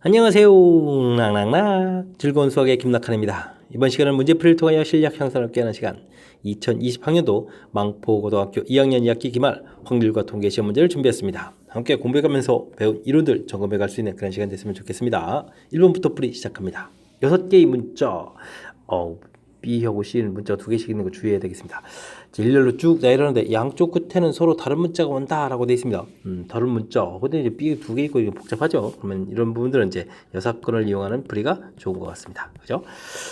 안녕하세요. 랑랑랑 즐거운 수학의 김낙한입니다. 이번 시간은 문제풀이를 통하여 실력 향상을 꾀하는 시간 2020학년도 망포고등학교 2학년 2학기 기말 확률과 통계 시험 문제를 준비했습니다. 함께 공부해가면서 배운 이론들 점검해 갈 수 있는 그런 시간 됐으면 좋겠습니다. 1번부터 풀이 시작합니다. 6개의 문자 B하고 C는 문자가 2개씩 있는 거 주의해야 되겠습니다. 일렬로 쭉 내려오는데 양쪽 끝에는 서로 다른 문자가 온다라고 되어 있습니다. 다른 문자. 근데 이제 B 2개 있고 이게 복잡하죠. 그러면 이런 부분들은 이제 여사건을 이용하는 풀이가 좋은 것 같습니다. 그죠?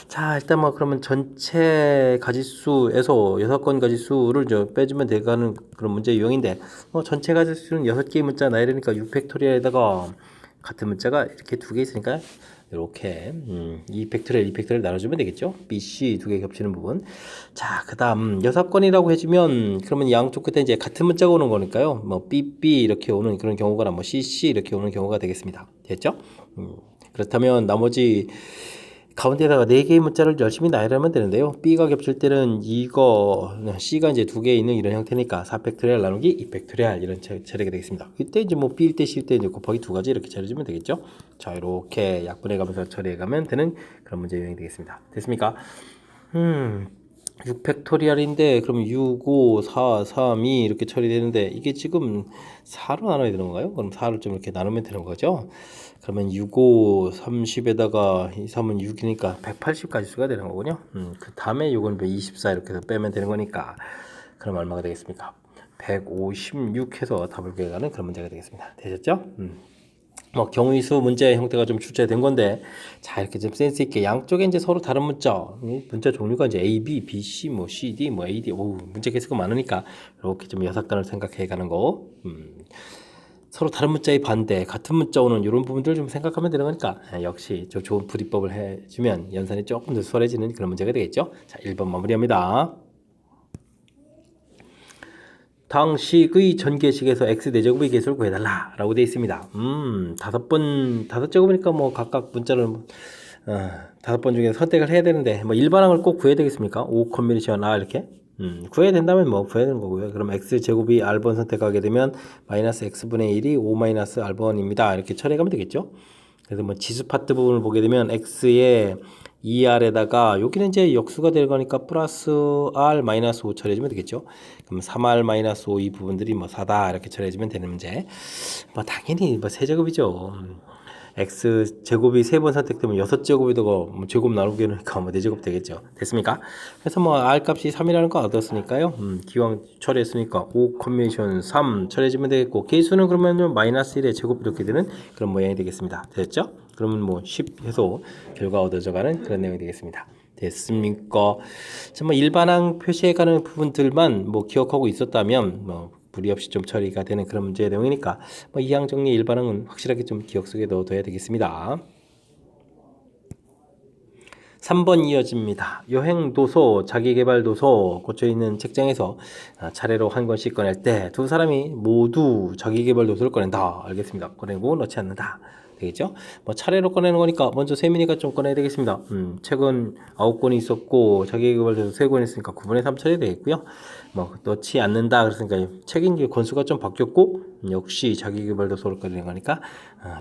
자, 일단 뭐 그러면 전체 가지수에서 여사건 가지수를 빼주면 되가는 그런 문제 유형인데 전체 가지수는 6개의 문자 나야 되니까 6팩토리얼에다가 같은 문자가 이렇게 2개 있으니까 이렇게 2팩토리얼 나눠주면 되겠죠. B, C 2개 겹치는 부분. 자, 그 다음 여사건이라고 해주면 그러면 양쪽 끝에 이제 같은 문자가 오는 거니까요. 뭐 B, B 이렇게 오는 그런 경우가 뭐 C, C 이렇게 오는 경우가 되겠습니다. 됐죠? 그렇다면 나머지 가운데다가 4개의 문자를 열심히 나열하면 되는데요. B가 겹칠 때는 이거 C가 이제 2개 있는 이런 형태니까 4팩토리얼 나누기 2팩토리얼 이런 처리가 되겠습니다. 이때 이제 뭐 B일 때 C일 때 이제 곱하기 2가지 이렇게 처리해주면 되겠죠. 자, 이렇게 약분해 가면서 처리해가면 되는 그런 문제 유형이 되겠습니다. 됐습니까? 6팩토리얼인데 그러면 6, 5, 4, 3, 2 이렇게 처리되는데 이게 지금 4로 나눠야 되는 건가요? 그럼 4를 좀 이렇게 나누면 되는 거죠. 그러면 6, 5, 30에다가 2, 3은 6이니까 180까지 수가 되는 거군요. 그 다음에 이건 24 이렇게 해서 빼면 되는 거니까 그럼 얼마가 되겠습니까? 156 해서 답을 구해가는 그런 문제가 되겠습니다. 되셨죠? 뭐 경우의 수 문제 형태가 좀 출제된 건데 자 이렇게 좀 센스 있게 양쪽에 이제 서로 다른 문자 종류가 이제 A, B, B, C, 뭐 C, D, 뭐 A, D 문자 개수가 많으니까 이렇게 좀 여사건을 생각해 가는 거 서로 다른 문자의 반대 같은 문자 오는 이런 부분들을 좀 생각하면 되는 거니까 역시 좀 좋은 풀이법을 해주면 연산이 조금 더 수월해지는 그런 문제가 되겠죠. 자 1번 마무리합니다. 당식의 전개식에서 x4제곱의 개수를 구해달라 라고 되어 있습니다. 5제곱이니까 뭐 각각 문자를 5번 중에 선택을 해야 되는데 뭐 일반항을 꼭 구해야 되겠습니까? 5 콤비네이션 A 이렇게 구해야 된다면 뭐 구해야 되는 거고요. 그럼 x제곱이 R번 선택하게 되면 마이너스 x분의 1이 5 마이너스 R번입니다. 이렇게 처리해가면 되겠죠. 그래서 뭐 지수 파트 부분을 보게 되면 x의 2r에다가 여기는 이제 역수가 될 거니까 플러스 r 마이너스 5 처리해주면 되겠죠. 그럼 3r 마이너스 5 이 부분들이 뭐 4다 이렇게 처리해주면 되는 문제. 뭐 당연히 뭐 세제곱이죠. x 제곱이 3번 선택되면 6제곱에다가 뭐 제곱 나누기 하니까 뭐 4제곱 되겠죠. 됐습니까? 그래서 뭐 r 값이 3이라는 거 얻었으니까요. 기왕 처리했으니까 5 콤비네이션 3 처리해주면 되겠고 개수는 그러면 마이너스 1의 제곱 이렇게 되는 그런 모양이 되겠습니다. 됐죠? 그러면 뭐 10 해서 결과 얻어져가는 그런 내용이 되겠습니다. 됐습니까? 뭐 일반항 표시해가는 부분들만 뭐 기억하고 있었다면 뭐 무리 없이 좀 처리가 되는 그런 문제의 내용이니까 뭐 이항 정리 일반항은 확실하게 좀 기억 속에 넣어둬야 되겠습니다. 3번 이어집니다. 여행도서, 자기개발도서 꽂혀있는 책장에서 차례로 한 권씩 꺼낼 때 두 사람이 모두 자기개발도서를 꺼낸다. 알겠습니다. 꺼내고 넣지 않는다. 되겠죠? 뭐 차례로 꺼내는 거니까 먼저 세민이가 좀 꺼내야 되겠습니다. 책은 9권이 있었고 자기개발도서 3권 있으니까 9분의 3 처리 되겠고요. 뭐 넣지 않는다 그랬으니까 책인 권수가 좀 바뀌었고 역시 자기개발도서를 꺼내는 거니까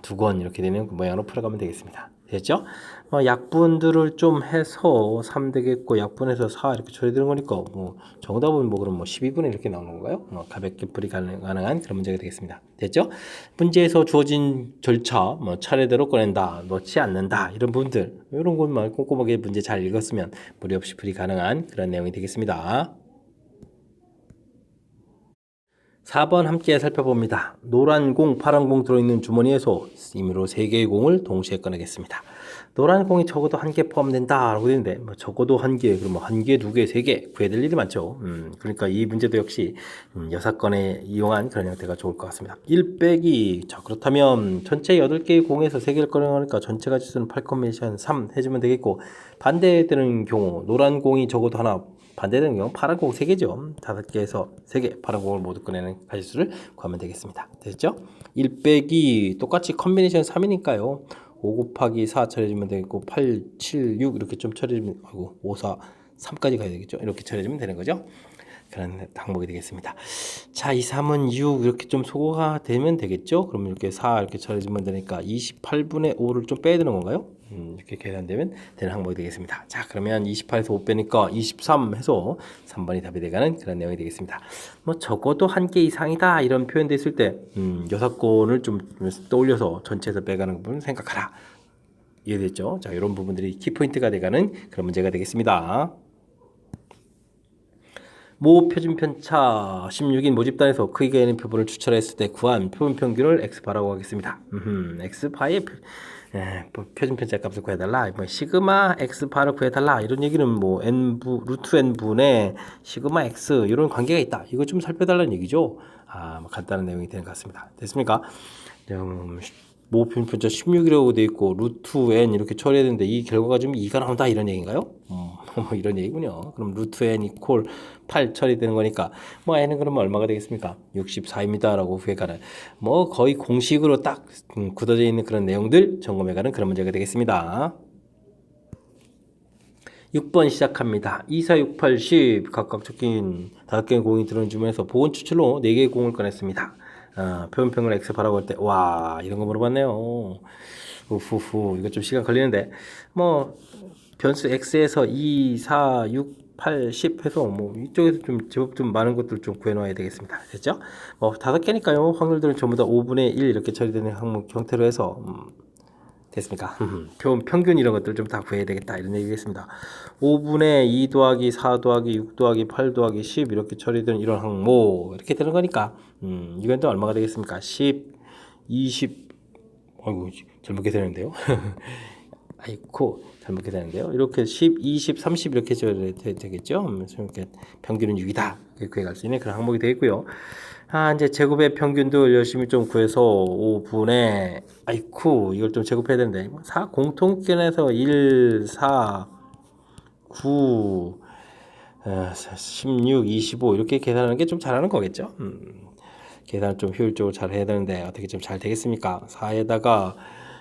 2권 이렇게 되는 모양으로 풀어가면 되겠습니다. 됐죠? 약분들을 좀 해서 3 되겠고 약분해서 4 이렇게 처리되는 거니까 뭐 정답은 뭐 그럼 뭐 12분의 이렇게 나오는 건가요? 가볍게 풀이 가능한 그런 문제가 되겠습니다. 됐죠? 문제에서 주어진 절차 뭐 차례대로 꺼낸다, 넣지 않는다 이런 부분들 이런 것만 꼼꼼하게 문제 잘 읽었으면 무리 없이 풀이 가능한 그런 내용이 되겠습니다. 4번 함께 살펴봅니다. 노란 공, 파란 공 들어있는 주머니에서 임의로 3개의 공을 동시에 꺼내겠습니다. 노란 공이 적어도 1개 포함된다 라고 되는데 뭐 적어도 1개, 그럼 뭐 1개, 2개, 3개 구해야 될 일이 많죠. 그러니까 이 문제도 역시 여사건에 이용한 그런 형태가 좋을 것 같습니다. 1 빼기 자 그렇다면 전체 8개의 공에서 3개를 꺼내니까 전체 가지수는 8 콤비네이션 3 해주면 되겠고 반대되는 경우 노란 공이 적어도 하나 반대되는 경우 파란 공 3개죠. 5개에서 3개 파란 공을 모두 꺼내는 가지수를 구하면 되겠습니다. 됐죠? 1 빼기 똑같이 콤비네이션 3이니까요. 5 곱하기 4 처리해주면 되겠고 8, 7, 6 이렇게 좀 처리해주면 5, 4, 3까지 가야 되겠죠. 이렇게 처리해주면 되는 거죠. 그런 항목이 되겠습니다. 자, 2, 3은 6 이렇게 좀 소거가 되면 되겠죠? 그러면 이렇게 4 이렇게 처리해주면 되니까 28분의 5를 좀 빼야 되는 건가요? 이렇게 계산되면 되는 항목이 되겠습니다. 자, 그러면 28에서 5 빼니까 23 해서 3번이 답이 되가는 그런 내용이 되겠습니다. 뭐 적어도 한 개 이상이다 이런 표현돼 있을 때 여사건을 좀 떠올려서 전체에서 빼가는 부분 생각하라. 이해됐죠? 자, 이런 부분들이 키포인트가 돼가는 그런 문제가 되겠습니다. 모 표준 편차 16인 모집단에서 크기가 있는 표본을 추출했을 때 구한 표본 평균을 x바라고 하겠습니다. x바의 표준 편차 값을 구해달라. 뭐 시그마 x바를 구해달라. 이런 얘기는 뭐 루트 n분의 시그마 x 이런 관계가 있다. 이거 좀 살펴달라는 얘기죠. 뭐 간단한 내용이 되는 것 같습니다. 됐습니까? 모 표준 편차 16이라고 되어 있고 루트 n 이렇게 처리해야 되는데 이 결과가 좀 2가 나온다 이런 얘기인가요? 뭐 이런 얘기군요. 그럼 루트 n 이퀄 8 처리되는 거니까 뭐 n은 그러면 얼마가 되겠습니까? 64입니다 라고 구해가는 뭐 거의 공식으로 딱 굳어져 있는 그런 내용들 점검해가는 그런 문제가 되겠습니다. 6번 시작합니다. 2, 4, 6, 8, 10 각각 적힌 5개의 공이 들어온 주문에서 보건 추출로 4개의 공을 꺼냈습니다. 표본평균 x 바라고 할 때 와 이런 거 물어봤네요. 우후후 이거 좀 시간 걸리는데 뭐 변수 x에서 2, 4, 6, 8, 10 해서 뭐 이쪽에서 좀 제법 좀 많은 것들 좀 구해놔야 되겠습니다. 됐죠? 뭐 5개니까요. 확률들은 전부 다 5분의 1 이렇게 처리되는 항목 형태로 해서 됐습니까? 평균 이런 것들 좀 다 구해야 되겠다 이런 얘기겠습니다. 5분의 2 더하기 4 더하기 6 더하기 8 더하기 10 이렇게 처리되는 이런 항목 이렇게 되는 거니까 이건 또 얼마가 되겠습니까? 10, 20 아이고 잘못 계산했는데요. 아이고 잘못 계산했는데요. 이렇게 10, 20, 30 이렇게 되겠죠. 이렇게 평균은 6이다 구해갈 수 있는 그런 항목이 되겠고요. 이제 제곱의 평균도 열심히 좀 구해서 5분의 아이쿠 이걸 좀 제곱해야 되는데 4 공통견에서 1, 4, 9, 16, 25 이렇게 계산하는 게 좀 잘하는 거겠죠. 계산 좀 효율적으로 잘 해야 되는데 어떻게 좀 잘 되겠습니까? 4에다가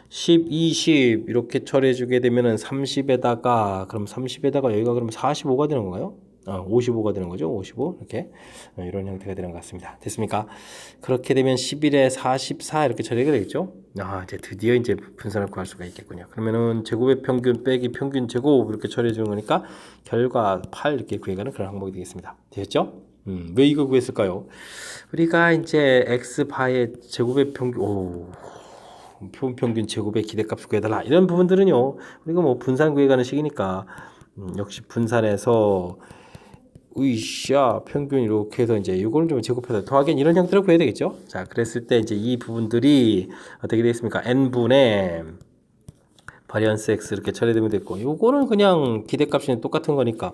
10, 20 이렇게 처리해 주게 되면은 30에다가 그럼 30에다가 여기가 그러면 45가 되는 건가요? 55가 되는 거죠. 55 이렇게 이런 형태가 되는 것 같습니다. 됐습니까? 그렇게 되면 11에 44 이렇게 처리가 되겠죠. 이제 드디어 이제 분산을 구할 수가 있겠군요. 그러면은 제곱의 평균 빼기 평균 제곱 이렇게 처리해 주는 거니까 결과 8 이렇게 구해가는 그런 항목이 되겠습니다. 되겠죠? 왜 이거 구했을까요? 우리가 이제 x 바의 제곱의 평균 표본 평균 제곱의 기대값을 구해달라 이런 부분들은요 우리가 뭐 분산 구해가는 식이니까 역시 분산해서 으쌰 평균 이렇게 해서 이제 이걸 좀 제곱해서 더하기 이런 형태로 구해야 되겠죠. 자 그랬을 때 이제 이 부분들이 어떻게 되겠습니까? n분의 바리언스 x 이렇게 처리되면 됐고 요거는 그냥 기대값이 똑같은 거니까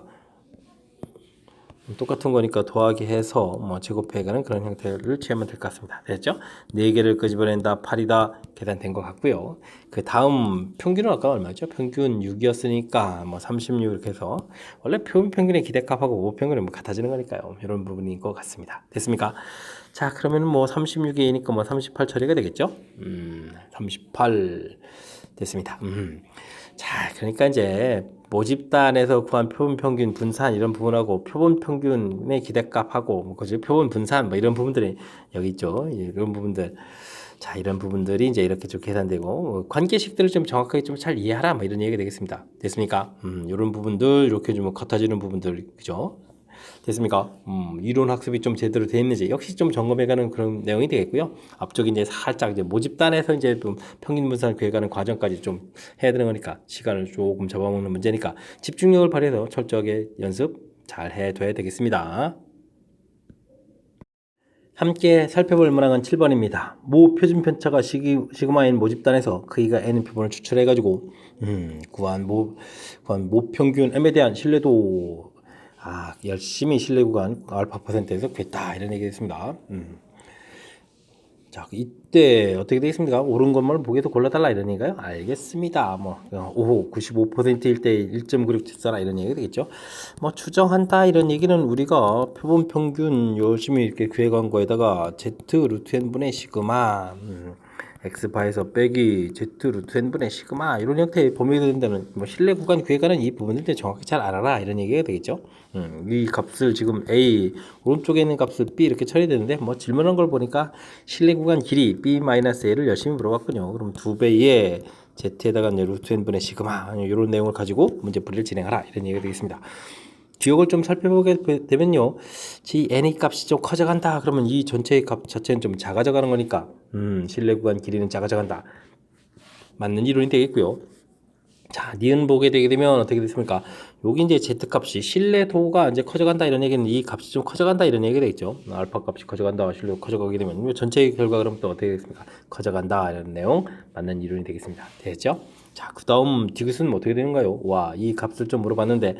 더하기 해서 뭐 제곱해가는 그런 형태를 취하면 될 것 같습니다. 됐죠? 4개를 끄집어낸다 8이다 계산된 것 같고요. 그 다음 평균은 아까 얼마였죠? 평균 6이었으니까 뭐 36 이렇게 해서 원래 평균의 기대값하고 평균은 뭐 같아지는 거니까요. 이런 부분인 것 같습니다. 됐습니까? 자 그러면 뭐 36이니까 뭐 38 처리가 되겠죠? 38 됐습니다. 자 그러니까 이제 모집단에서 구한 표본 평균 분산 이런 부분하고 표본 평균의 기대값하고 뭐 그죠 표본 분산 뭐 이런 부분들이 여기 있죠. 이런 부분들 자 이런 부분들이 이제 이렇게 좀 계산되고 관계식들을 좀 정확하게 좀 잘 이해하라 뭐 이런 얘기가 되겠습니다. 됐습니까? 이런 부분들 이렇게 좀 같아지는 부분들 그죠? 됐습니까? 이론 학습이 좀 제대로 되어 있는지 역시 좀 점검해가는 그런 내용이 되겠고요. 앞쪽에 이제 살짝 이제 모집단에서 이제 좀 평균 분산 구해가는 과정까지 좀 해야 되는 거니까 시간을 조금 잡아먹는 문제니까 집중력을 발휘해서 철저하게 연습 잘 해둬야 되겠습니다. 함께 살펴볼 문항은 7번입니다. 모 표준 편차가 시그마인 모집단에서 크기가 n 표본을 추출해가지고 구한 모 평균 m에 대한 신뢰도 열심히 신뢰 구간 알파 %에서 구했다 이런 얘기 됐습니다. 자 이때 어떻게 되겠습니까? 옳은 것만 보기에서 골라달라 이런 얘기가요? 알겠습니다. 뭐 95%일 때 1.96 써라 이런 얘기가 되겠죠. 뭐 추정한다 이런 얘기는 우리가 표본 평균 열심히 이렇게 구해간 거에다가 z 루트 n분의 시그마 x바에서 빼기 z 루트 n분의 시그마 이런 형태의 범위가 된다는 뭐 실내 구간 구해가는 이 부분들 정확히 잘 알아라 이런 얘기가 되겠죠. 이 값을 지금 a 오른쪽에 있는 값을 b 이렇게 처리되는데 뭐 질문한 걸 보니까 실내 구간 길이 b-a를 열심히 물어봤군요. 그럼 2배의 z에다가 루트 n분의 시그마 이런 내용을 가지고 문제 풀이를 진행하라 이런 얘기가 되겠습니다. 기억을 좀 살펴보게 되면요, 이 n의 값이 좀 커져간다 그러면 이 전체의 값 자체는 좀 작아져가는 거니까 실내 구간 길이는 작아져간다 맞는 이론이 되겠고요. 자, 니은 보게 되게 되면 어떻게 됐습니까? 여기 이제 z 값이 실내도가 이제 커져간다 이런 얘기는 이 값이 좀 커져간다 이런 얘기가 되겠죠. 알파 값이 커져간다, 실내도 커져가게 되면 전체의 결과 그럼 또 어떻게 되겠습니까? 커져간다 이런 내용 맞는 이론이 되겠습니다. 됐죠? 자, 그 다음 디귿은 어떻게 되는가요? 와, 이 값을 좀 물어봤는데,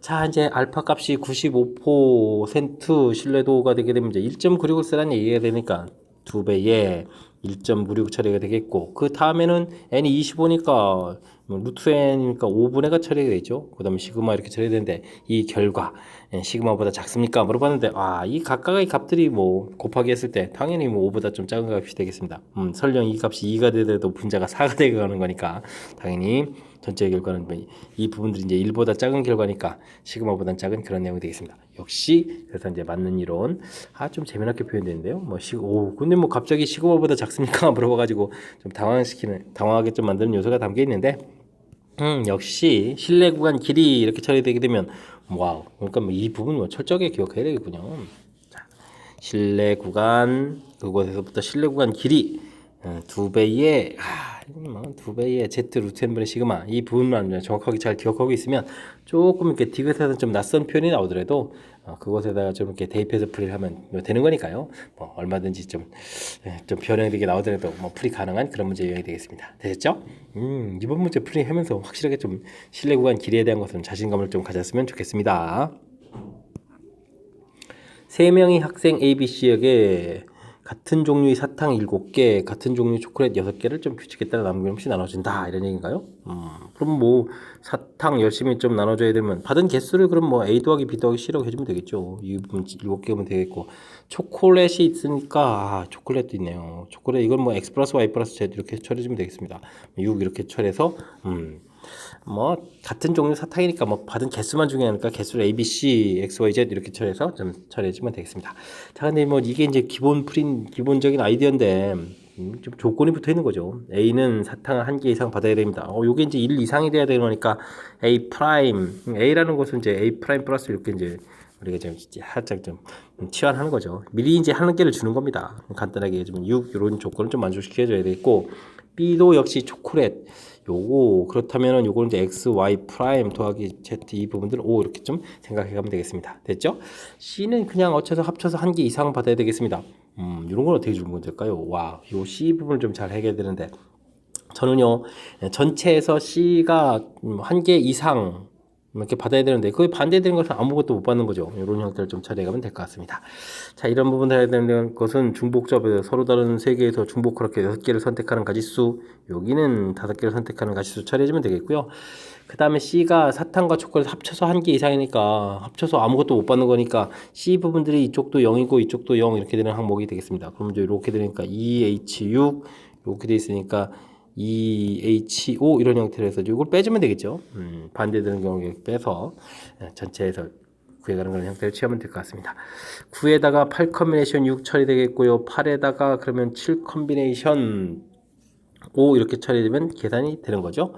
자, 이제 알파 값이 95% 신뢰도가 되게 되면 이제 1.96을 쓰라는 얘기가 되니까 2배에 1.96 처리가 되겠고, 그 다음에는 n이 25니까 루트 n이니까 5분의 가 처리가 되죠. 그 다음에 시그마 이렇게 처리되는데 이 결과 시그마보다 작습니까? 물어봤는데 이 각각의 값들이 뭐 곱하기 했을 때 당연히 뭐 5보다 좀 작은 값이 되겠습니다. 설령 이 값이 2가 되더라도 분자가 4가 되어가는 거니까 당연히 전체 결과는 이 부분들이 이제 1보다 작은 결과니까 시그마보다 작은 그런 내용이 되겠습니다. 역시 그래서 이제 맞는 이론 좀 재미나게 표현되는데요. 근데 뭐 갑자기 시그마보다 작습니까? 물어봐가지고 좀 당황하게 좀 만드는 요소가 담겨 있는데 역시 실내 구간 길이 이렇게 처리되게 되면 와우. 그러니까 이 부분 철저하게 기억해야 되겠군요. 자, 실내 구간 그곳에서부터 실내 구간 길이 2배의 2배의 z 루트 n분의 시그마 이 부분만 정확하게 잘 기억하고 있으면 조금 이렇게 디귿에서는 좀 낯선 표현이 나오더라도 그것에다가 좀 이렇게 대입해서 풀이를 하면 되는 거니까요. 뭐 얼마든지 좀 변형되게 나오더라도 뭐 풀이 가능한 그런 문제 유형이 되겠습니다. 되셨죠? 이번 문제 풀이하면서 확실하게 좀 실내 구간 길이에 대한 것은 자신감을 좀 가졌으면 좋겠습니다. 3명의 학생 A, B, C에게 같은 종류의 사탕 7개, 같은 종류의 초콜릿 6개를 좀 규칙에 따라 남김없이 나눠준다 이런 얘기인가요? 그럼 뭐 사탕 열심히 좀 나눠줘야 되면 받은 개수를 그럼 뭐 A 더하기 B 더하기 C라고 해주면 되겠죠. 이 부분 7개면 되겠고 초콜릿이 있으니까 초콜릿도 있네요. 초콜릿 이건 뭐 X 플러스 Y 플러스 Z 이렇게 처리해주면 되겠습니다. 6 이렇게 처리해서 뭐 같은 종류 사탕이니까 뭐 받은 개수만 중요하니까 개수를 A, B, C, X, Y, Z 이렇게 처리해서 좀 처리해주면 되겠습니다. 자, 근데 뭐 이게 이제 기본적인 아이디어인데 좀 조건이 붙어 있는 거죠. A는 사탕을 1개 이상 받아야 됩니다. 요게 이제 1 이상이 돼야 되는 거니까 A 프라임, A라는 것은 이제 A 프라임 플러스 이렇게 이제 우리가 좀 살짝 좀 치환하는 거죠. 미리 이제 하는 개를 주는 겁니다. 간단하게 좀 6 이런 조건을 좀 만족시켜줘야 되겠고 B도 역시 초콜릿 요거 그렇다면은 요거는 이제 x, y 프라임 더하기 z 이 부분들을 o 이렇게 좀 생각해 가면 되겠습니다. 됐죠? C는 그냥 합쳐서 1개 이상 받아야 되겠습니다. 이런 건 어떻게 주면 될까요? 와, 요 C 부분을 좀 잘 해결해야 되는데 저는요 전체에서 C가 1개 이상 이렇게 받아야 되는데 그게 반대되는 것은 아무것도 못 받는 거죠. 이런 형태를 좀 처리해가면 될 것 같습니다. 자, 이런 부분을 해야 되는 것은 중복조합에서 서로 다른 3개에서 중복 그렇게 6개를 선택하는 가지수, 여기는 5개를 선택하는 가지수 처리해주면 되겠고요. 그 다음에 C가 사탕과 초콜릿 합쳐서 1개 이상이니까 합쳐서 아무것도 못 받는 거니까 C 부분들이 이쪽도 0이고 이쪽도 0 이렇게 되는 항목이 되겠습니다. 그럼 이제 이렇게 되니까 EH6 이렇게 돼 있으니까 EHO 이런 형태로 해서 이걸 빼주면 되겠죠. 반대되는 경우에 빼서 전체에서 구해가는 그런 형태를 취하면 될 것 같습니다. 9에다가 8 컨비네이션 6 처리되겠고요. 8에다가 그러면 7 컨비네이션 5 이렇게 처리되면 계산이 되는 거죠.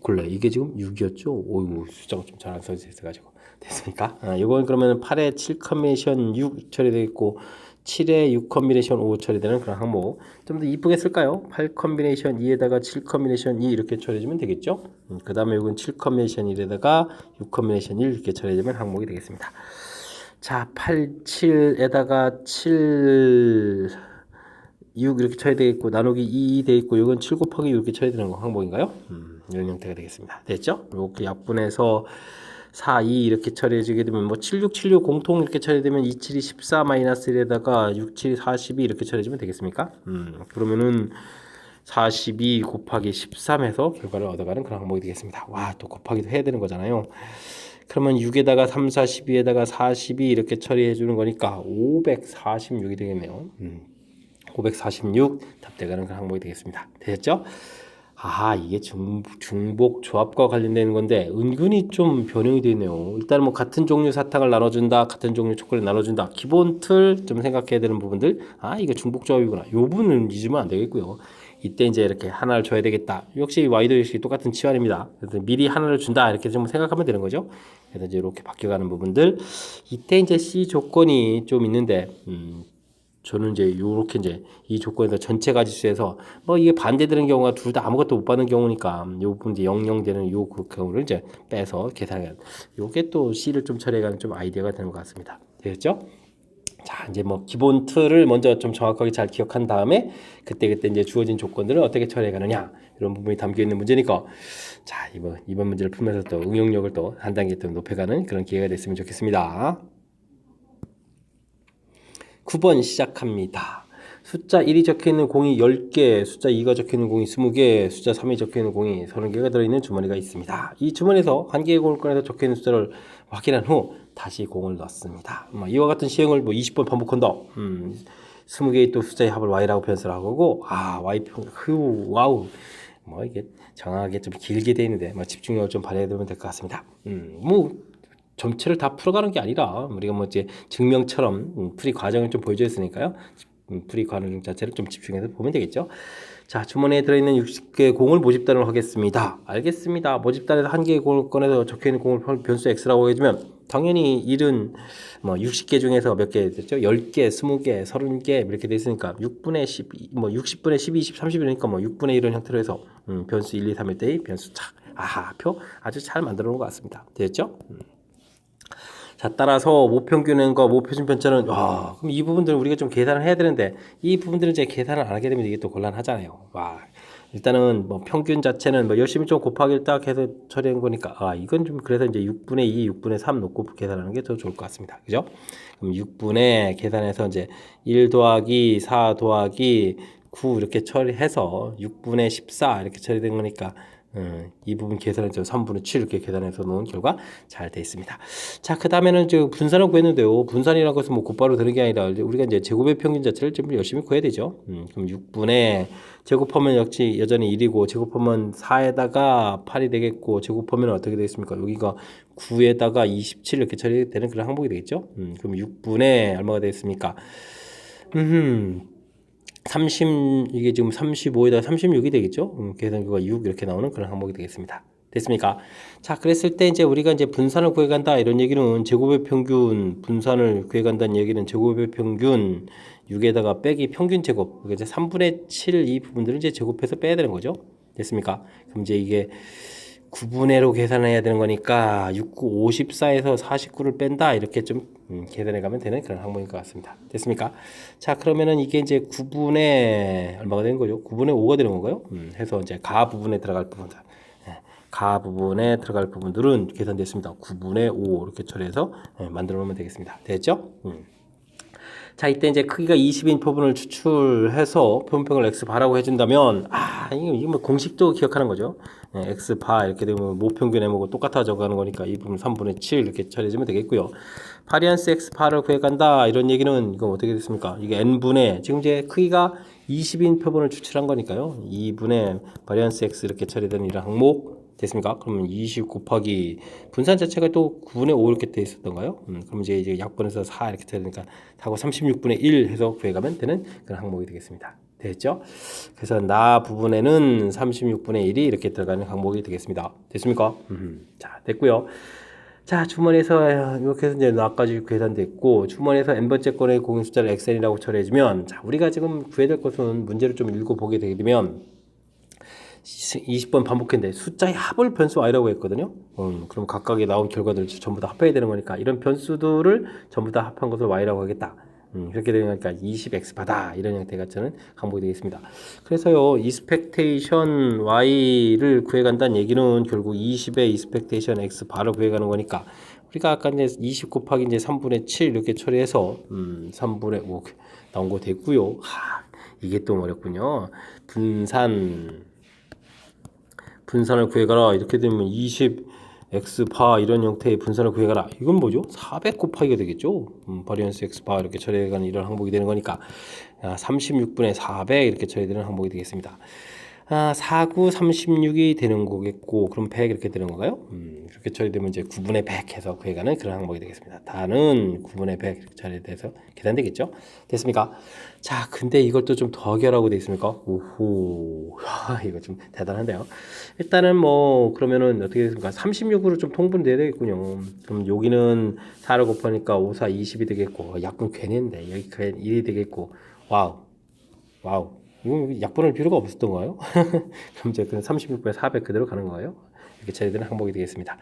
굴레 이게 지금 6이었죠. 오이고 숫자가 좀 잘 안 써져 있어가지고 됐습니까? 이건 그러면 8에 7 컨비네이션 6 처리되겠고 7에 6 컨비네이션 5 처리되는 그런 항목 좀 더 이쁘게 쓸까요? 8 컨비네이션 2에다가 7 컨비네이션 2 이렇게 처리해주면 되겠죠. 그 다음에 이건 7 컨비네이션 1에다가 6 컨비네이션 1 이렇게 처리해주면 항목이 되겠습니다. 자, 8, 7에다가 7 6 이렇게 쳐야 되겠고 나누기 2 돼 있고 이건 7 곱하기 6 이렇게 쳐야 되는 거 항목인가요? 이런 형태가 되겠습니다. 됐죠? 이렇게 약분해서 4, 2 이렇게 처리해주게 되면 뭐 7, 6, 7, 6 공통 이렇게 처리되면 2, 7이 14 마이너스 1에다가 6, 7이 42 이렇게 처리해주면 되겠습니까? 그러면은 42 곱하기 13에서 결과를 얻어가는 그런 항목이 되겠습니다. 와, 또 곱하기도 해야 되는 거잖아요. 그러면 6에다가 3, 4, 12에다가 42 이렇게 처리해 주는 거니까 546이 되겠네요. 546 답대가는 그런 항목이 되겠습니다. 되셨죠? 이게 중복 조합과 관련된 건데 은근히 좀 변형이 되네요. 일단 뭐 같은 종류 사탕을 나눠준다, 같은 종류 초콜릿 나눠준다. 기본 틀 좀 생각해야 되는 부분들. 이거 중복 조합이구나. 요 부분은 잊으면 안 되겠고요. 이때 이제 이렇게 하나를 줘야 되겠다. 역시 y도 역시 똑같은 치환입니다. 그래서 미리 하나를 준다 이렇게 좀 생각하면 되는 거죠. 그래서 이제 이렇게 바뀌어가는 부분들. 이때 이제 C 조건이 좀 있는데, 저는 이제 요렇게 이제 이 조건에서 전체 가지수에서 뭐 이게 반대되는 경우가 둘 다 아무것도 못 받는 경우니까 요 부분 이제 00 되는 요 경우를 이제 빼서 계산하는 요게 또 C를 좀 처리해가는 좀 아이디어가 되는 것 같습니다. 되겠죠? 자, 이제 뭐 기본 틀을 먼저 좀 정확하게 잘 기억한 다음에 그때 이제 주어진 조건들을 어떻게 처리해 가느냐 이런 부분이 담겨 있는 문제니까 자, 이번 문제를 풀면서 또 응용력을 또 한 단계 더 높여가는 그런 기회가 됐으면 좋겠습니다. 9번 시작합니다. 숫자 1이 적혀있는 공이 10개, 숫자 2가 적혀있는 공이 20개, 숫자 3이 적혀있는 공이 30개가 들어있는 주머니가 있습니다. 이 주머니에서 한 개의 공을 꺼내서 적혀있는 숫자를 확인한 후 다시 공을 넣습니다. 이와 같은 시행을 20번 반복한다. 20개의 또 숫자의 합을 y라고 변수를 하고 와우. 이게 정확하게 좀 길게 되어 있는데 집중력을 좀 발휘해 두면 될 것 같습니다. 전체를 다 풀어가는 게 아니라 우리가 뭐 이제 증명처럼 풀이 과정을 좀 보여줬으니까요. 풀이 과정 자체를 좀 집중해서 보면 되겠죠. 자, 주머니에 들어있는 60개의 공을 모집단을 하겠습니다. 알겠습니다. 모집단에서 한 개의 공을 꺼내서 적혀있는 공을 변수 x라고 해주면 당연히 1은 60개 중에서 몇 개 됐죠? 10개, 20개, 30개 이렇게 돼 있으니까 6분의 10, 60분의 12, 20, 30이니까 6분의 1은 형태로 해서 변수 1, 2, 3일 때의 변수 착. 표 아주 잘 만들어 놓은 것 같습니다. 됐죠? 자, 따라서 모평균과 모표준 편차는 그럼 이 부분들은 우리가 좀 계산을 해야 되는데 이 부분들은 이제 계산을 안 하게 되면 이게 또 곤란하잖아요. 일단은 뭐 평균 자체는 열심히 좀 곱하기를 딱 해서 처리한 거니까 이건 좀 그래서 이제 6분의 2, 6분의 3 놓고 계산하는 게 더 좋을 것 같습니다. 그죠? 그럼 6분의 계산해서 이제 1 더하기 4 더하기 9 이렇게 처리해서 6분의 14 이렇게 처리된 거니까 이 부분 계산해서 3분의 7 이렇게 계산해서 놓은 결과 잘 되어 있습니다. 자, 그 다음에는 분산을 구했는데요. 분산이라는 것은 뭐 곧바로 되는 게 아니라 우리가 이제 제곱의 평균 자체를 좀 열심히 구해야 되죠. 그럼 6분의 제곱하면 역시 여전히 1이고 제곱하면 4에다가 8이 되겠고 제곱하면 어떻게 되겠습니까? 여기가 9에다가 27 이렇게 처리되는 그런 항목이 되겠죠. 그럼 6분의 얼마가 되겠습니까? 30 이게 지금 35에다 36이 되겠죠? 계산규가 6 이렇게 나오는 그런 항목이 되겠습니다. 됐습니까? 자, 그랬을 때 이제 우리가 이제 분산을 구해간다 이런 얘기는 제곱의 평균 분산을 구해간다는 얘기는 제곱의 평균 6에다가 빼기 평균 제곱 그러니까 이제 3분의 7 이 부분들을 이제 제곱해서 빼야 되는 거죠. 됐습니까? 그럼 이제 이게 9분의로 계산해야 되는 거니까 6, 9, 54에서 49를 뺀다 이렇게 좀 계산해 가면 되는 그런 항목인 것 같습니다. 됐습니까? 자, 그러면은 이게 이제 9분의 얼마가 되는 거죠? 9분의 5가 되는 건가요? 해서 이제 가 부분에 들어갈 부분들 가 부분에 들어갈 부분들은 계산됐습니다. 9분의 5 이렇게 처리해서 만들어 놓으면 되겠습니다. 됐죠? 자, 이때 이제 크기가 20인 표분을 추출해서 표분평을 x바라고 해준다면 이게 뭐 공식도 기억하는 거죠. x바 이렇게 되면 모평균 m하고 똑같아 적어가는 거니까 이 부분 3분의 7 이렇게 처리해주면 되겠고요. 바리안스 x바를 구해간다 이런 얘기는 이거 어떻게 됐습니까? 이게 n분의 지금 이제 크기가 20인 표분을 추출한 거니까요. 2분의 바리안스 x 이렇게 처리되는 이런 항목 됐습니까? 그러면 20 곱하기 분산 자체가 또 9분의 5 이렇게 돼 있었던가요? 그럼 이제 약분해서 4 이렇게 되니까 4고 36분의 1 해서 구해가면 되는 그런 항목이 되겠습니다. 됐죠? 그래서 나 부분에는 36분의 1이 이렇게 들어가는 항목이 되겠습니다. 됐습니까? 자, 됐고요. 자, 주머니에서 이렇게 해서 이제 나까지 계산됐고 주머니에서 n번째 건의 공인 숫자를 xn이라고 처리해주면 자, 우리가 지금 구해야 될 것은 문제를 좀 읽어보게 되게 되면 20번 반복했는데 숫자의 합을 변수 y라고 했거든요. 그럼 각각에 나온 결과들을 전부 다 합해야 되는 거니까 이런 변수들을 전부 다 합한 것을 y라고 하겠다. 그렇게 되니까 20x 바다 이런 형태가 저는 항목이 되겠습니다. 그래서요 expectation y를 구해간다는 얘기는 결국 20의 expectation x 바를 구해가는 거니까 우리가 아까 이제 20 곱하기 이제 3분의 7 이렇게 처리해서 3분의 5 나온 거 됐고요. 이게 또 어렵군요. 분산을 구해가라 이렇게 되면 20 x바 이런 형태의 분산을 구해가라. 이건 뭐죠? 400 곱하기가 되겠죠. 바리언스 x바 이렇게 처리해가는 이런 항목이 되는 거니까 36분의 400 이렇게 처리되는 항목이 되겠습니다. 49, 36이 되는 거겠고, 그럼 100 이렇게 되는 건가요? 이렇게 처리되면 이제 9분의 100 해서 구해가는 그런 항목이 되겠습니다. 다는 9분의 100 이렇게 처리돼서 계산되겠죠? 됐습니까? 자, 근데 이걸 또 좀 더하기라고 되어 있습니까? 오호, 이거 좀 대단한데요. 일단은 뭐, 그러면은 어떻게 되겠습니까? 36으로 좀 통분돼야 되겠군요. 그럼 여기는 4를 곱하니까 5, 4, 20이 되겠고, 약분 괜했는데, 여기 1이 되겠고, 와우. 이거 약분할 필요가 없었던가요? 그럼 이제 그냥 36분에 400 그대로 가는 거예요. 이렇게 처리되는 항목이 되겠습니다.